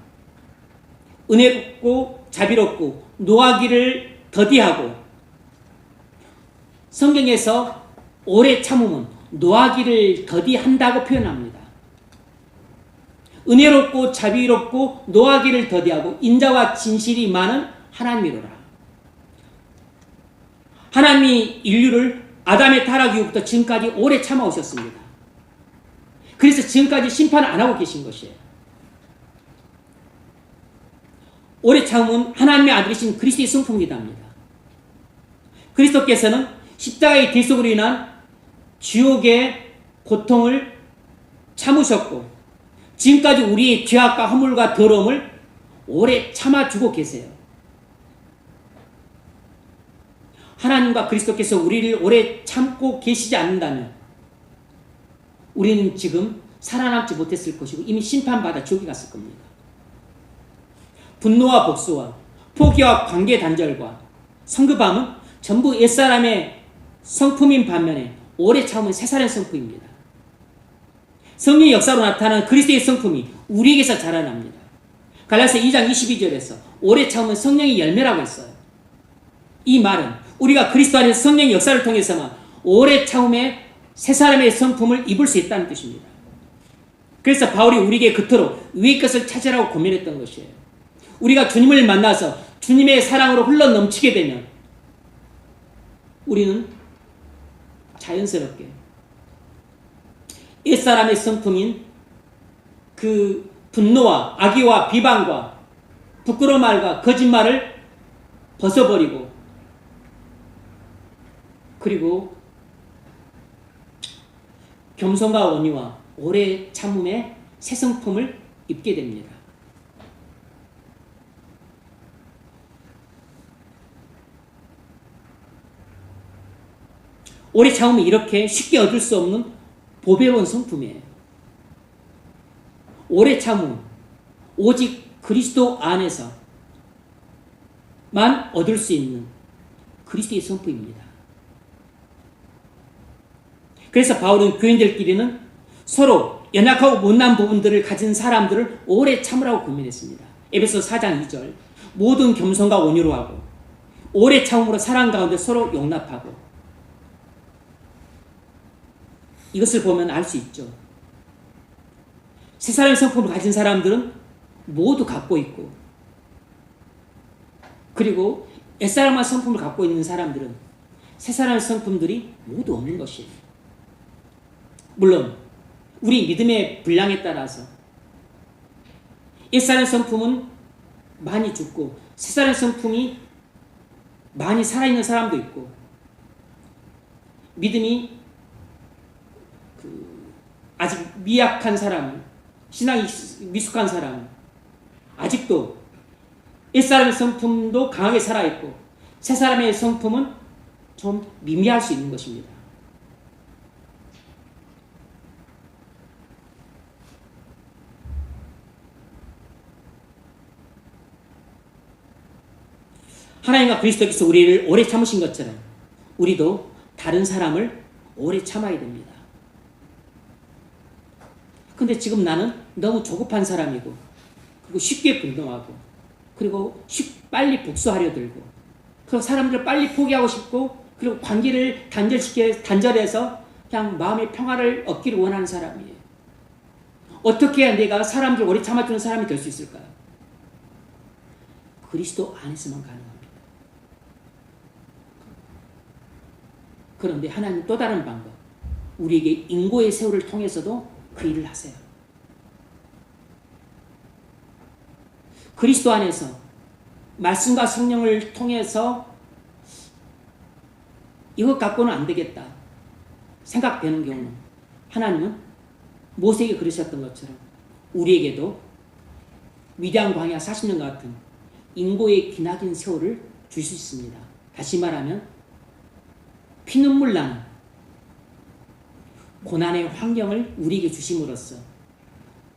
Speaker 1: 은혜롭고 자비롭고 노하기를 더디하고 성경에서 오래 참음은 노하기를 더디한다고 표현합니다. 은혜롭고 자비롭고 노하기를 더디하고 인자와 진실이 많은 하나님이로라. 하나님이 인류를 아담의 타락 이후부터 지금까지 오래 참아오셨습니다. 그래서 지금까지 심판을 안 하고 계신 것이에요. 오래 참음은 하나님의 아들이신 그리스도의 성품이기도 합니다. 그리스도께서는 십자가의 대속으로 인한 지옥의 고통을 참으셨고 지금까지 우리의 죄악과 허물과 더러움을 오래 참아주고 계세요. 하나님과 그리스도께서 우리를 오래 참고 계시지 않는다면 우리는 지금 살아남지 못했을 것이고 이미 심판받아 지옥에 갔을 겁니다. 분노와 복수와 포기와 관계 단절과 성급함은 전부 옛사람의 성품인 반면에 오래 참은 새사람의 성품입니다. 성령의 역사로 나타나는 그리스도의 성품이 우리에게서 자라납니다. 갈라디아서 2장 22절에서 오래 참은 성령의 열매라고 했어요. 이 말은 우리가 그리스도 안에서 성령의 역사를 통해서만 오래 참음의 새사람의 성품을 입을 수 있다는 뜻입니다. 그래서 바울이 우리에게 그토록 위의 것을 찾으라고 고민했던 것이에요. 우리가 주님을 만나서 주님의 사랑으로 흘러 넘치게 되면 우리는 자연스럽게 옛사람의 성품인 그 분노와 악의와 비방과 부끄러운 말과 거짓말을 벗어버리고 그리고 겸손과 온유와 오래 참음의 새 성품을 입게 됩니다. 오래 참음이 이렇게 쉽게 얻을 수 없는 보배로운 성품이에요. 오래 참음, 오직 그리스도 안에서만 얻을 수 있는 그리스도의 성품입니다. 그래서 바울은 교인들끼리는 서로 연약하고 못난 부분들을 가진 사람들을 오래 참으라고 고민했습니다. 에베소서 4장 2절 모든 겸손과 온유로 하고 오래 참음으로 사랑 가운데 서로 용납하고 이것을 보면 알 수 있죠. 새사람의 성품을 가진 사람들은 모두 갖고 있고 그리고 옛사람의 성품을 갖고 있는 사람들은 새사람의 성품들이 모두 없는 것이에요. 물론 우리 믿음의 분량에 따라서 옛사람의 성품은 많이 죽고 새사람의 성품이 많이 살아있는 사람도 있고 믿음이 아직 미약한 사람, 신앙이 미숙한 사람, 아직도 옛사람의 성품도 강하게 살아있고 새사람의 성품은 좀 미미할 수 있는 것입니다. 하나님과 그리스도께서 우리를 오래 참으신 것처럼 우리도 다른 사람을 오래 참아야 됩니다. 근데 지금 나는 너무 조급한 사람이고 그리고 쉽게 분노하고 그리고 빨리 복수하려 들고 그리고 사람들을 빨리 포기하고 싶고 그리고 관계를 단절해서 그냥 마음의 평화를 얻기를 원하는 사람이에요. 어떻게 해야 내가 사람들을 오래 참아주는 사람이 될 수 있을까요? 그리스도 안에서만 가능합니다. 그런데 하나님 또 다른 방법, 우리에게 인고의 세월을 통해서도 그 일을 하세요. 그리스도 안에서 말씀과 성령을 통해서 이것 갖고는 안 되겠다 생각되는 경우, 하나님은 모세에게 그러셨던 것처럼 우리에게도 위대한 광야 40년과 같은 인고의 기나긴 세월을 줄 수 있습니다. 다시 말하면 피눈물 나는 고난의 환경을 우리에게 주심으로써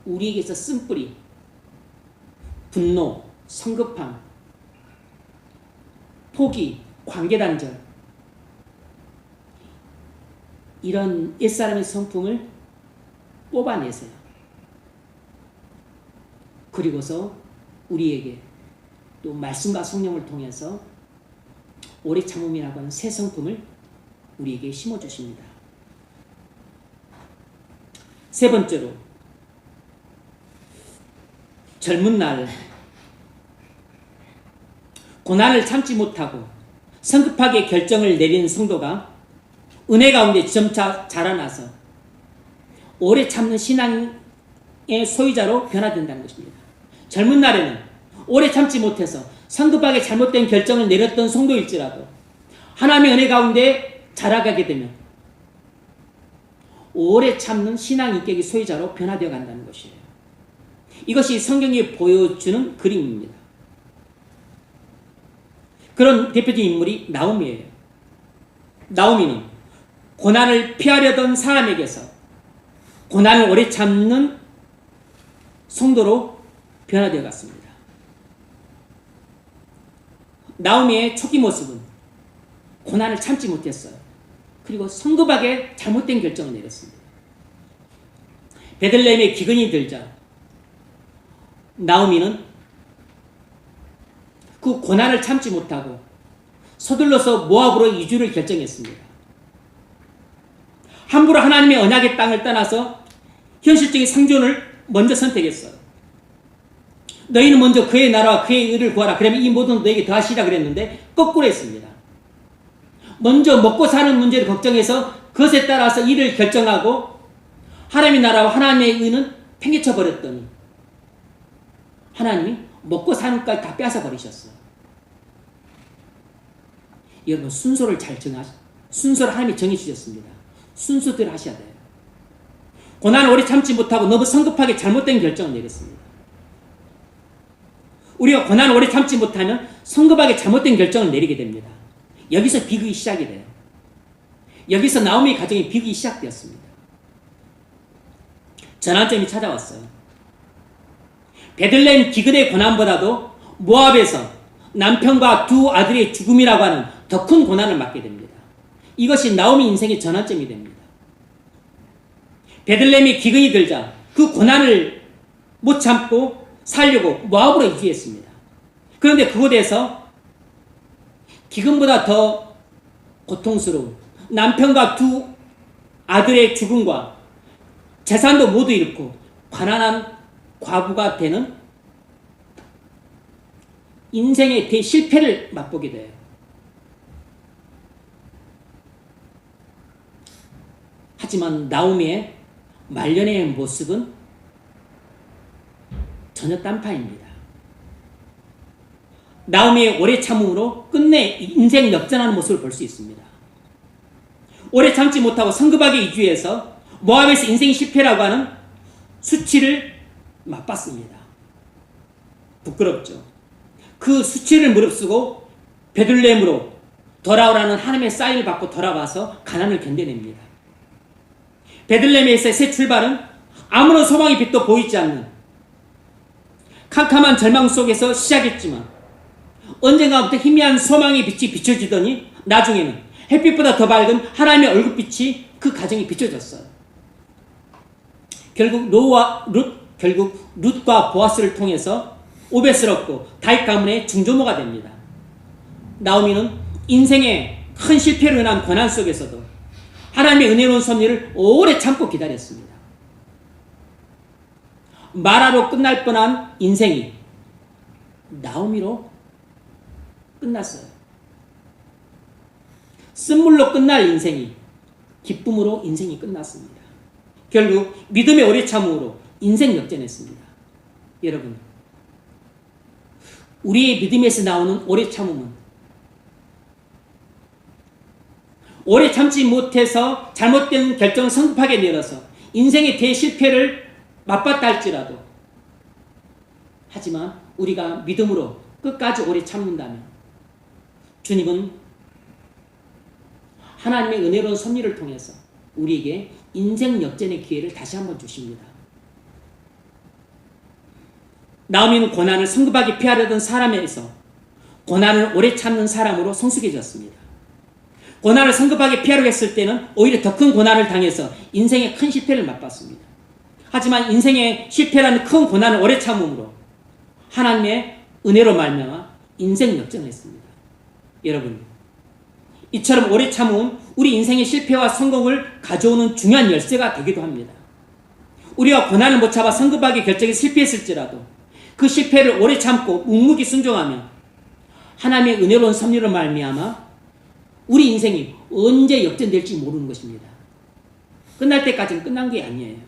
Speaker 1: 우리에게서 쓴뿌리, 분노, 성급함, 포기, 관계단절, 이런 옛사람의 성품을 뽑아내세요. 그리고서 우리에게 또 말씀과 성령을 통해서 오래 참음이라고 하는 새 성품을 우리에게 심어주십니다. 세 번째로, 젊은 날 고난을 참지 못하고 성급하게 결정을 내리는 성도가 은혜 가운데 점차 자라나서 오래 참는 신앙의 소유자로 변화된다는 것입니다. 젊은 날에는 오래 참지 못해서 성급하게 잘못된 결정을 내렸던 성도일지라도 하나님의 은혜 가운데 자라가게 되면 오래 참는 신앙 인격의 소유자로 변화되어 간다는 것이에요. 이것이 성경이 보여주는 그림입니다. 그런 대표적인 인물이 나오미예요. 나오미는 고난을 피하려던 사람에게서 고난을 오래 참는 성도로 변화되어 갔습니다. 나오미의 초기 모습은 고난을 참지 못했어요. 그리고 성급하게 잘못된 결정을 내렸습니다. 베들레헴에 기근이 들자 나오미는 그 고난을 참지 못하고 서둘러서 모압으로 이주를 결정했습니다. 함부로 하나님의 언약의 땅을 떠나서 현실적인 생존을 먼저 선택했어요. 너희는 먼저 그의 나라와 그의 의를 구하라. 그러면 이 모든 너에게 더하시라 그랬는데 거꾸로 했습니다. 먼저 먹고 사는 문제를 걱정해서 그것에 따라서 일을 결정하고 하나님의 나라와 하나님의 의는 팽개쳐 버렸더니 하나님이 먹고 사는 것까지 다 뺏어 버리셨어요. 여러분, 순서를 순서를 하나님이 정해 주셨습니다. 순서대로 하셔야 돼요. 고난을 오래 참지 못하고 너무 성급하게 잘못된 결정을 내렸습니다. 우리가 고난을 오래 참지 못하면 성급하게 잘못된 결정을 내리게 됩니다. 여기서 비극이 시작이 돼요. 여기서 나오미의 가정의 비극이 시작되었습니다. 전환점이 찾아왔어요. 베들레헴 기근의 고난보다도 모압에서 남편과 두 아들의 죽음이라고 하는 더 큰 고난을 맞게 됩니다. 이것이 나오미 인생의 전환점이 됩니다. 베들레헴의 기근이 들자 그 고난을 못 참고 살려고 모압으로 이주했습니다. 그런데 그곳에서 기근보다 더 고통스러운 남편과 두 아들의 죽음과 재산도 모두 잃고 가난한 과부가 되는 인생의 대실패를 맛보게 돼요. 하지만 나오미의 말년의 모습은 전혀 딴판입니다. 나오미의 오래 참음으로 끝내 인생 역전하는 모습을 볼 수 있습니다. 오래 참지 못하고 성급하게 이주해서 모압에서 인생 실패라고 하는 수치를 맛봤습니다. 부끄럽죠. 그 수치를 무릅쓰고 베들레헴으로 돌아오라는 하나님의 사인을 받고 돌아와서 가난을 견뎌냅니다. 베들레헴에서의 새 출발은 아무런 소망의 빛도 보이지 않는 캄캄한 절망 속에서 시작했지만 언젠가부터 희미한 소망의 빛이 비춰지더니 나중에는 햇빛보다 더 밝은 하나님의 얼굴빛이 그 가정에 비춰졌어요. 결국 룻과 보아스를 통해서 오벳을 다윗 가문의 중조모가 됩니다. 나오미는 인생의 큰 실패로 인한 고난 속에서도 하나님의 은혜로운 섭리를 오래 참고 기다렸습니다. 마라로 끝날 뻔한 인생이 나오미로 끝났어요. 쓴물로 끝날 인생이 기쁨으로 인생이 끝났습니다. 결국 믿음의 오래 참음으로 인생 역전했습니다. 여러분, 우리의 믿음에서 나오는 오래 참음은 오래 참지 못해서 잘못된 결정을 성급하게 내려서 인생의 대실패를 맛봤다 할지라도, 하지만 우리가 믿음으로 끝까지 오래 참는다면 주님은 하나님의 은혜로운 섭리를 통해서 우리에게 인생 역전의 기회를 다시 한번 주십니다. 나오미는 고난을 성급하게 피하려던 사람에서 고난을 오래 참는 사람으로 성숙해졌습니다. 고난을 성급하게 피하려고 했을 때는 오히려 더 큰 고난을 당해서 인생의 큰 실패를 맛봤습니다. 하지만 인생의 실패라는 큰 고난을 오래 참음으로 하나님의 은혜로 말미암아 인생 역전을 했습니다. 여러분, 이처럼 오래 참음은 우리 인생의 실패와 성공을 가져오는 중요한 열쇠가 되기도 합니다. 우리가 고난을 못 참아 성급하게 결정에 실패했을지라도 그 실패를 오래 참고 묵묵히 순종하며 하나님의 은혜로운 섭리로 말미암아 우리 인생이 언제 역전될지 모르는 것입니다. 끝날 때까지는 끝난 게 아니에요.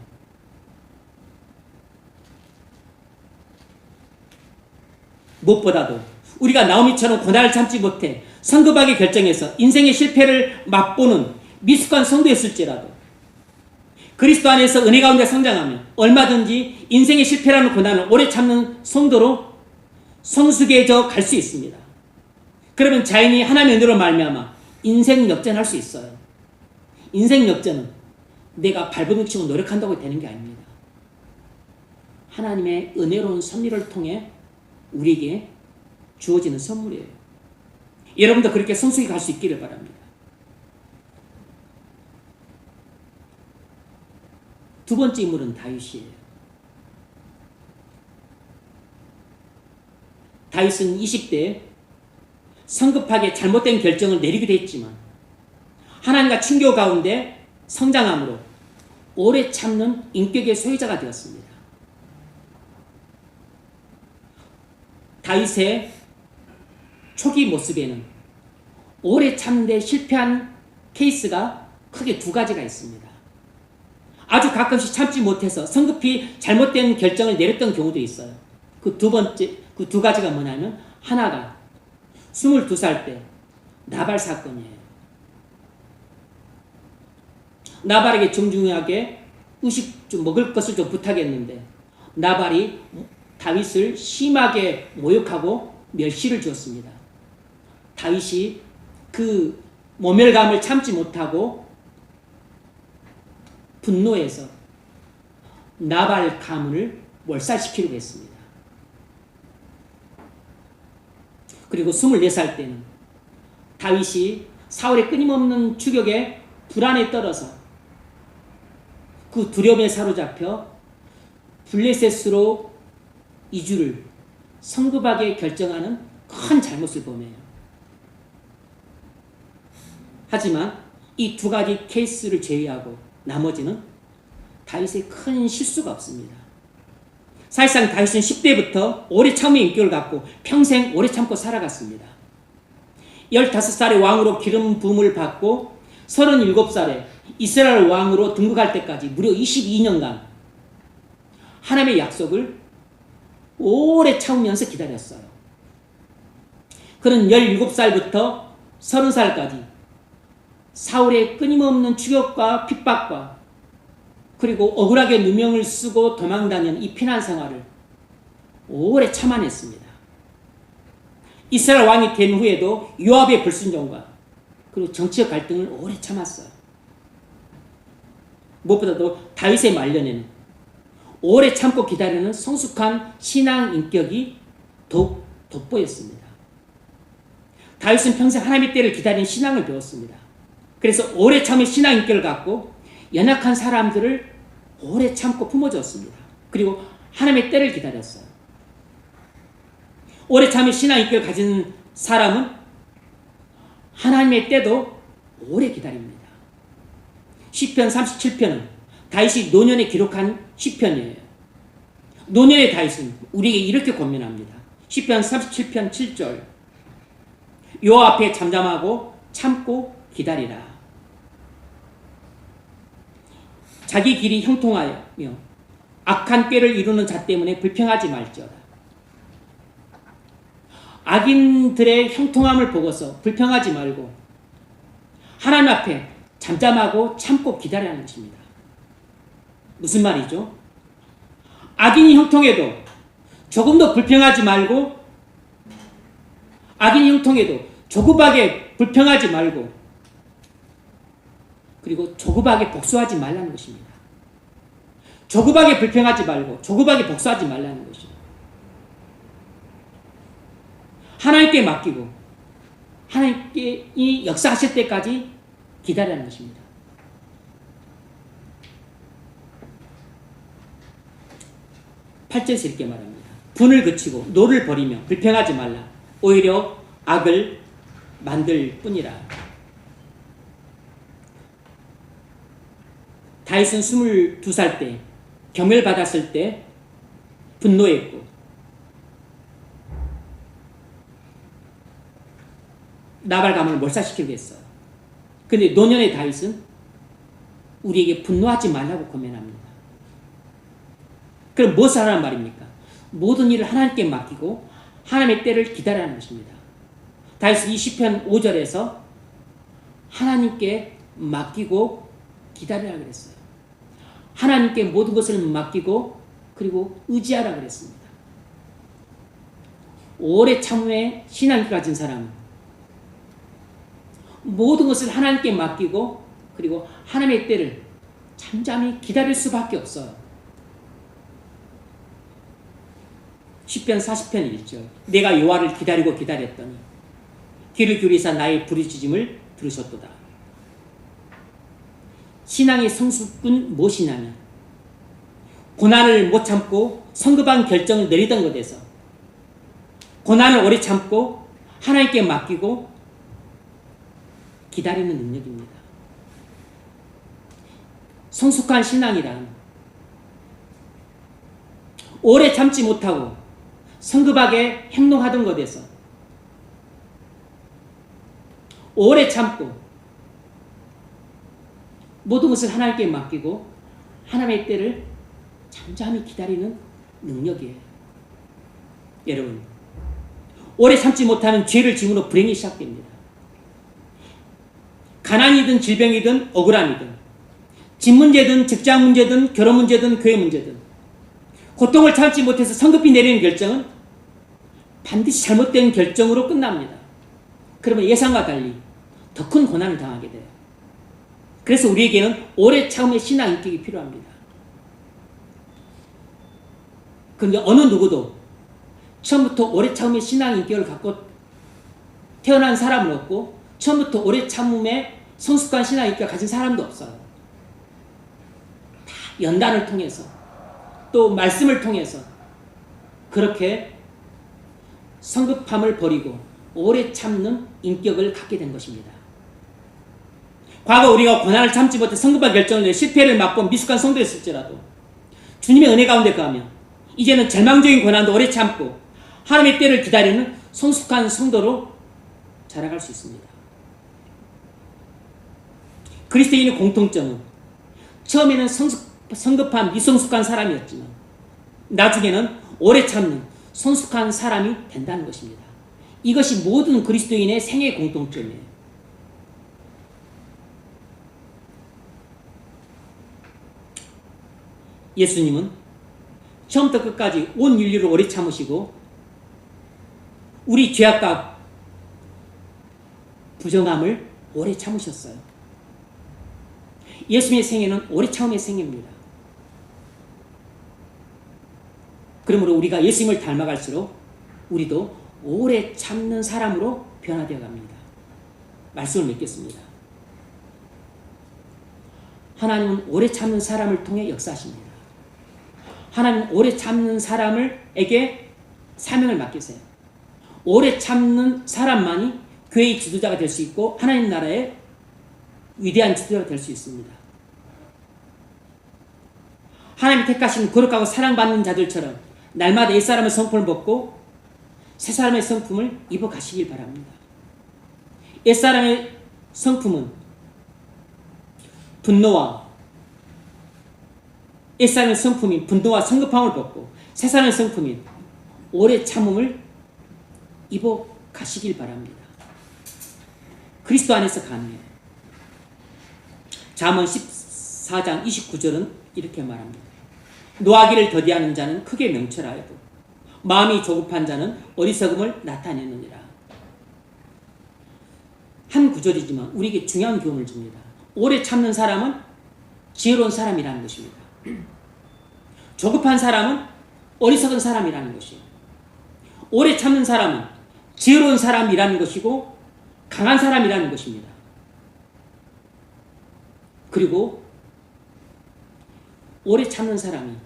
Speaker 1: 무엇보다도 우리가 나오미처럼 고난을 참지 못해 성급하게 결정해서 인생의 실패를 맛보는 미숙한 성도였을지라도 그리스도 안에서 은혜 가운데 성장하며 얼마든지 인생의 실패라는 고난을 오래 참는 성도로 성숙해져 갈 수 있습니다. 그러면 자연히 하나님의 은혜로 말미암아 인생 역전할 수 있어요. 인생 역전은 내가 발버둥 치고 노력한다고 되는 게 아닙니다. 하나님의 은혜로운 섭리를 통해 우리에게 주어지는 선물이에요. 여러분도 그렇게 성숙히 갈 수 있기를 바랍니다. 두 번째 인물은 다윗이에요. 다윗은 20대에 성급하게 잘못된 결정을 내리기도 했지만 하나님과 친교 가운데 성장함으로 오래 참는 인격의 소유자가 되었습니다. 다윗의 초기 모습에는 오래 참는 데 실패한 케이스가 크게 두 가지가 있습니다. 아주 가끔씩 참지 못해서 성급히 잘못된 결정을 내렸던 경우도 있어요. 그 두 가지가 뭐냐면, 하나가 22살 때 나발 사건이에요. 나발에게 정중하게 의식 좀 먹을 것을 좀 부탁했는데 나발이 다윗을 심하게 모욕하고 멸시를 주었습니다. 다윗이 그 모멸감을 참지 못하고 분노해서 나발 가문을 몰살시키려고 했습니다. 그리고 24살 때는 다윗이 사울의 끊임없는 추격에 불안에 떨어서 그 두려움에 사로잡혀 블레셋으로 이주를 성급하게 결정하는 큰 잘못을 범해요. 하지만 이 두 가지 케이스를 제외하고 나머지는 다윗의 큰 실수가 없습니다. 사실상 다윗은 10대부터 오래 참음의 인격을 갖고 평생 오래 참고 살아갔습니다. 15살에 왕으로 기름 부음을 받고 37살에 이스라엘 왕으로 등극할 때까지 무려 22년간 하나님의 약속을 오래 참으면서 기다렸어요. 그는 17살부터 30살까지 사울의 끊임없는 추격과 핍박과 그리고 억울하게 누명을 쓰고 도망다니는 이 피난 생활을 오래 참아냈습니다. 이스라엘 왕이 된 후에도 요압의 불순종과 그리고 정치적 갈등을 오래 참았어요. 무엇보다도 다윗의 말년에는 오래 참고 기다리는 성숙한 신앙 인격이 더욱 돋보였습니다. 다윗은 평생 하나님의 때를 기다린 신앙을 배웠습니다. 그래서 오래 참은 신앙 인격을 갖고 연약한 사람들을 오래 참고 품어줬습니다. 그리고 하나님의 때를 기다렸어요. 오래 참은 신앙 인격을 가진 사람은 하나님의 때도 오래 기다립니다. 시편 37편은 다윗이 노년에 기록한 시편이에요. 노년의 다윗은 우리에게 이렇게 권면합니다. 시편 37편 7절, 여호와 앞에 잠잠하고 참고 기다리라. 자기 길이 형통하며 악한 꾀를 이루는 자 때문에 불평하지 말지어다. 악인들의 형통함을 보고서 불평하지 말고 하나님 앞에 잠잠하고 참고 기다리라는 것입니다. 무슨 말이죠? 악인이 형통해도 조금 더 불평하지 말고, 악인이 형통해도 조급하게 불평하지 말고, 그리고 조급하게 복수하지 말라는 것입니다. 조급하게 불평하지 말고 조급하게 복수하지 말라는 것이죠. 하나님께 맡기고 하나님께 이 역사하실 때까지 기다리라는 것입니다. 8절에서 이렇게 말합니다. 분을 그치고 노를 버리며 불평하지 말라. 오히려 악을 만들 뿐이라. 다윗은 22살 때 경멸받았을 때 분노했고, 나발 가문을 몰살시키기로 했어요. 그런데 노년의 다윗은 우리에게 분노하지 말라고 권면합니다. 그럼 무엇을 하라는 말입니까? 모든 일을 하나님께 맡기고 하나님의 때를 기다리라는 것입니다. 다윗은 이 시편 5절에서 하나님께 맡기고 기다리라고 그랬어요. 하나님께 모든 것을 맡기고 그리고 의지하라고 그랬습니다. 오래 참음에 신앙을 가진 사람은 모든 것을 하나님께 맡기고 그리고 하나님의 때를 잠잠히 기다릴 수밖에 없어요. 시편 40편 1절. 내가 여호와를 기다리고 기다렸더니 귀를 기울이사 나의 부르짖음을 들으셨도다. 신앙의 성숙은 무엇이냐면 고난을 못 참고 성급한 결정을 내리던 것에서 고난을 오래 참고 하나님께 맡기고 기다리는 능력입니다. 성숙한 신앙이란 오래 참지 못하고 성급하게 행동하던 것에서 오래 참고 모든 것을 하나님께 맡기고 하나님의 때를 잠잠히 기다리는 능력이에요. 여러분, 오래 참지 못하는 죄를 지음으로 불행이 시작됩니다. 가난이든 질병이든 억울함이든 집 문제든 직장 문제든 결혼 문제든 교회 문제든 고통을 참지 못해서 성급히 내리는 결정은 반드시 잘못된 결정으로 끝납니다. 그러면 예상과 달리 더 큰 고난을 당하게 돼요. 그래서 우리에게는 오래 참음의 신앙 인격이 필요합니다. 그런데 어느 누구도 처음부터 오래 참음의 신앙 인격을 갖고 태어난 사람은 없고 처음부터 오래 참음의 성숙한 신앙 인격을 가진 사람도 없어요. 다 연단을 통해서 또 말씀을 통해서 그렇게 성급함을 버리고 오래 참는 인격을 갖게 된 것입니다. 과거 우리가 고난을 참지 못해 성급한 결정을 내 실패를 맛본 미숙한 성도였을지라도 주님의 은혜 가운데 거하며 이제는 절망적인 고난도 오래 참고 하나님의 때를 기다리는 성숙한 성도로 자라갈 수 있습니다. 그리스도인의 공통점은 처음에는 성급한 미성숙한 사람이었지만 나중에는 오래 참는 성숙한 사람이 된다는 것입니다. 이것이 모든 그리스도인의 생애의 공통점이에요. 예수님은 처음부터 끝까지 온 인류를 오래 참으시고 우리 죄악과 부정함을 오래 참으셨어요. 예수님의 생애는 오래 참음의 생애입니다. 그러므로 우리가 예수님을 닮아갈수록 우리도 오래 참는 사람으로 변화되어 갑니다. 말씀을 맺겠습니다. 하나님은 오래 참는 사람을 통해 역사하십니다. 하나님은 오래 참는 사람에게 사명을 맡기세요. 오래 참는 사람만이 교회의 지도자가 될 수 있고 하나님 나라의 위대한 지도자가 될 수 있습니다. 하나님이 택하신 거룩하고 사랑받는 자들처럼 날마다 옛사람의 성품을 벗고 새사람의 성품을 입어 가시길 바랍니다. 옛사람의 성품은 옛사람의 성품인 분노와 성급함을 벗고 새사람의 성품인 오래 참음을 입어 가시길 바랍니다. 그리스도 안에서 가능해요. 잠언 14장 29절은 이렇게 말합니다. 노하기를 더디하는 자는 크게 명철하여도 마음이 조급한 자는 어리석음을 나타내느니라. 한 구절이지만 우리에게 중요한 교훈을 줍니다. 오래 참는 사람은 지혜로운 사람이라는 것입니다. 조급한 사람은 어리석은 사람이라는 것이에요. 오래 참는 사람은 지혜로운 사람이라는 것이고 강한 사람이라는 것입니다. 그리고 오래 참는 사람이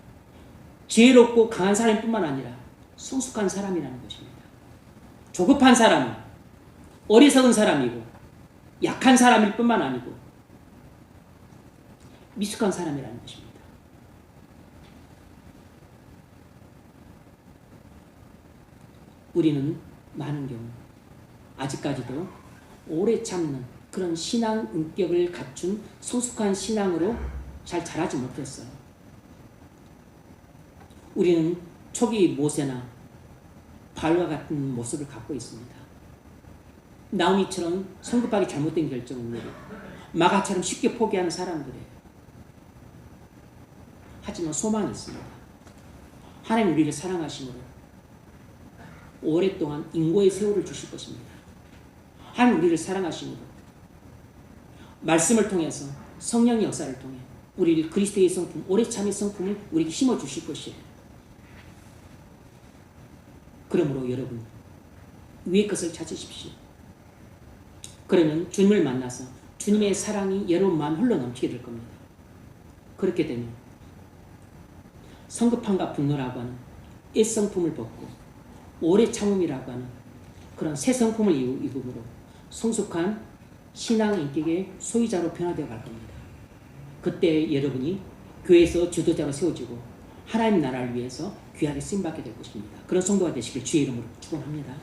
Speaker 1: 지혜롭고 강한 사람뿐만 아니라 성숙한 사람이라는 것입니다. 조급한 사람은 어리석은 사람이고 약한 사람일 뿐만 아니고 미숙한 사람이라는 것입니다. 우리는 많은 경우 아직까지도 오래 참는 그런 신앙 인격을 갖춘 성숙한 신앙으로 잘 자라지 못했어요. 우리는 초기 모세나 바울과 같은 모습을 갖고 있습니다. 나오미처럼 성급하게 잘못된 결정을 내리고 마가처럼 쉽게 포기하는 사람들이에요. 하지만 소망이 있습니다. 하나님 우리를 사랑하심으로 오랫동안 인고의 세월을 주실 것입니다. 하나님 우리를 사랑하심으로 말씀을 통해서 성령의 역사를 통해 우리를 그리스도의 성품, 오래 참의 성품을 우리에게 심어주실 것이에요. 그러므로 여러분 위의 것을 찾으십시오. 그러면 주님을 만나서 주님의 사랑이 여러분 마음 흘러 넘치게 될 겁니다. 그렇게 되면 성급함과 분노라고 하는 옛 성품을 벗고 오래 참음이라고 하는 그런 새 성품을 입음으로 성숙한 신앙 인격의 소유자로 변화되어 갈 겁니다. 그때 여러분이 교회에서 지도자로 세워지고 하나님 나라를 위해서 귀하게 쓰임받게 될 것입니다. 그런 성도가 되시길 주의 이름으로 축원합니다.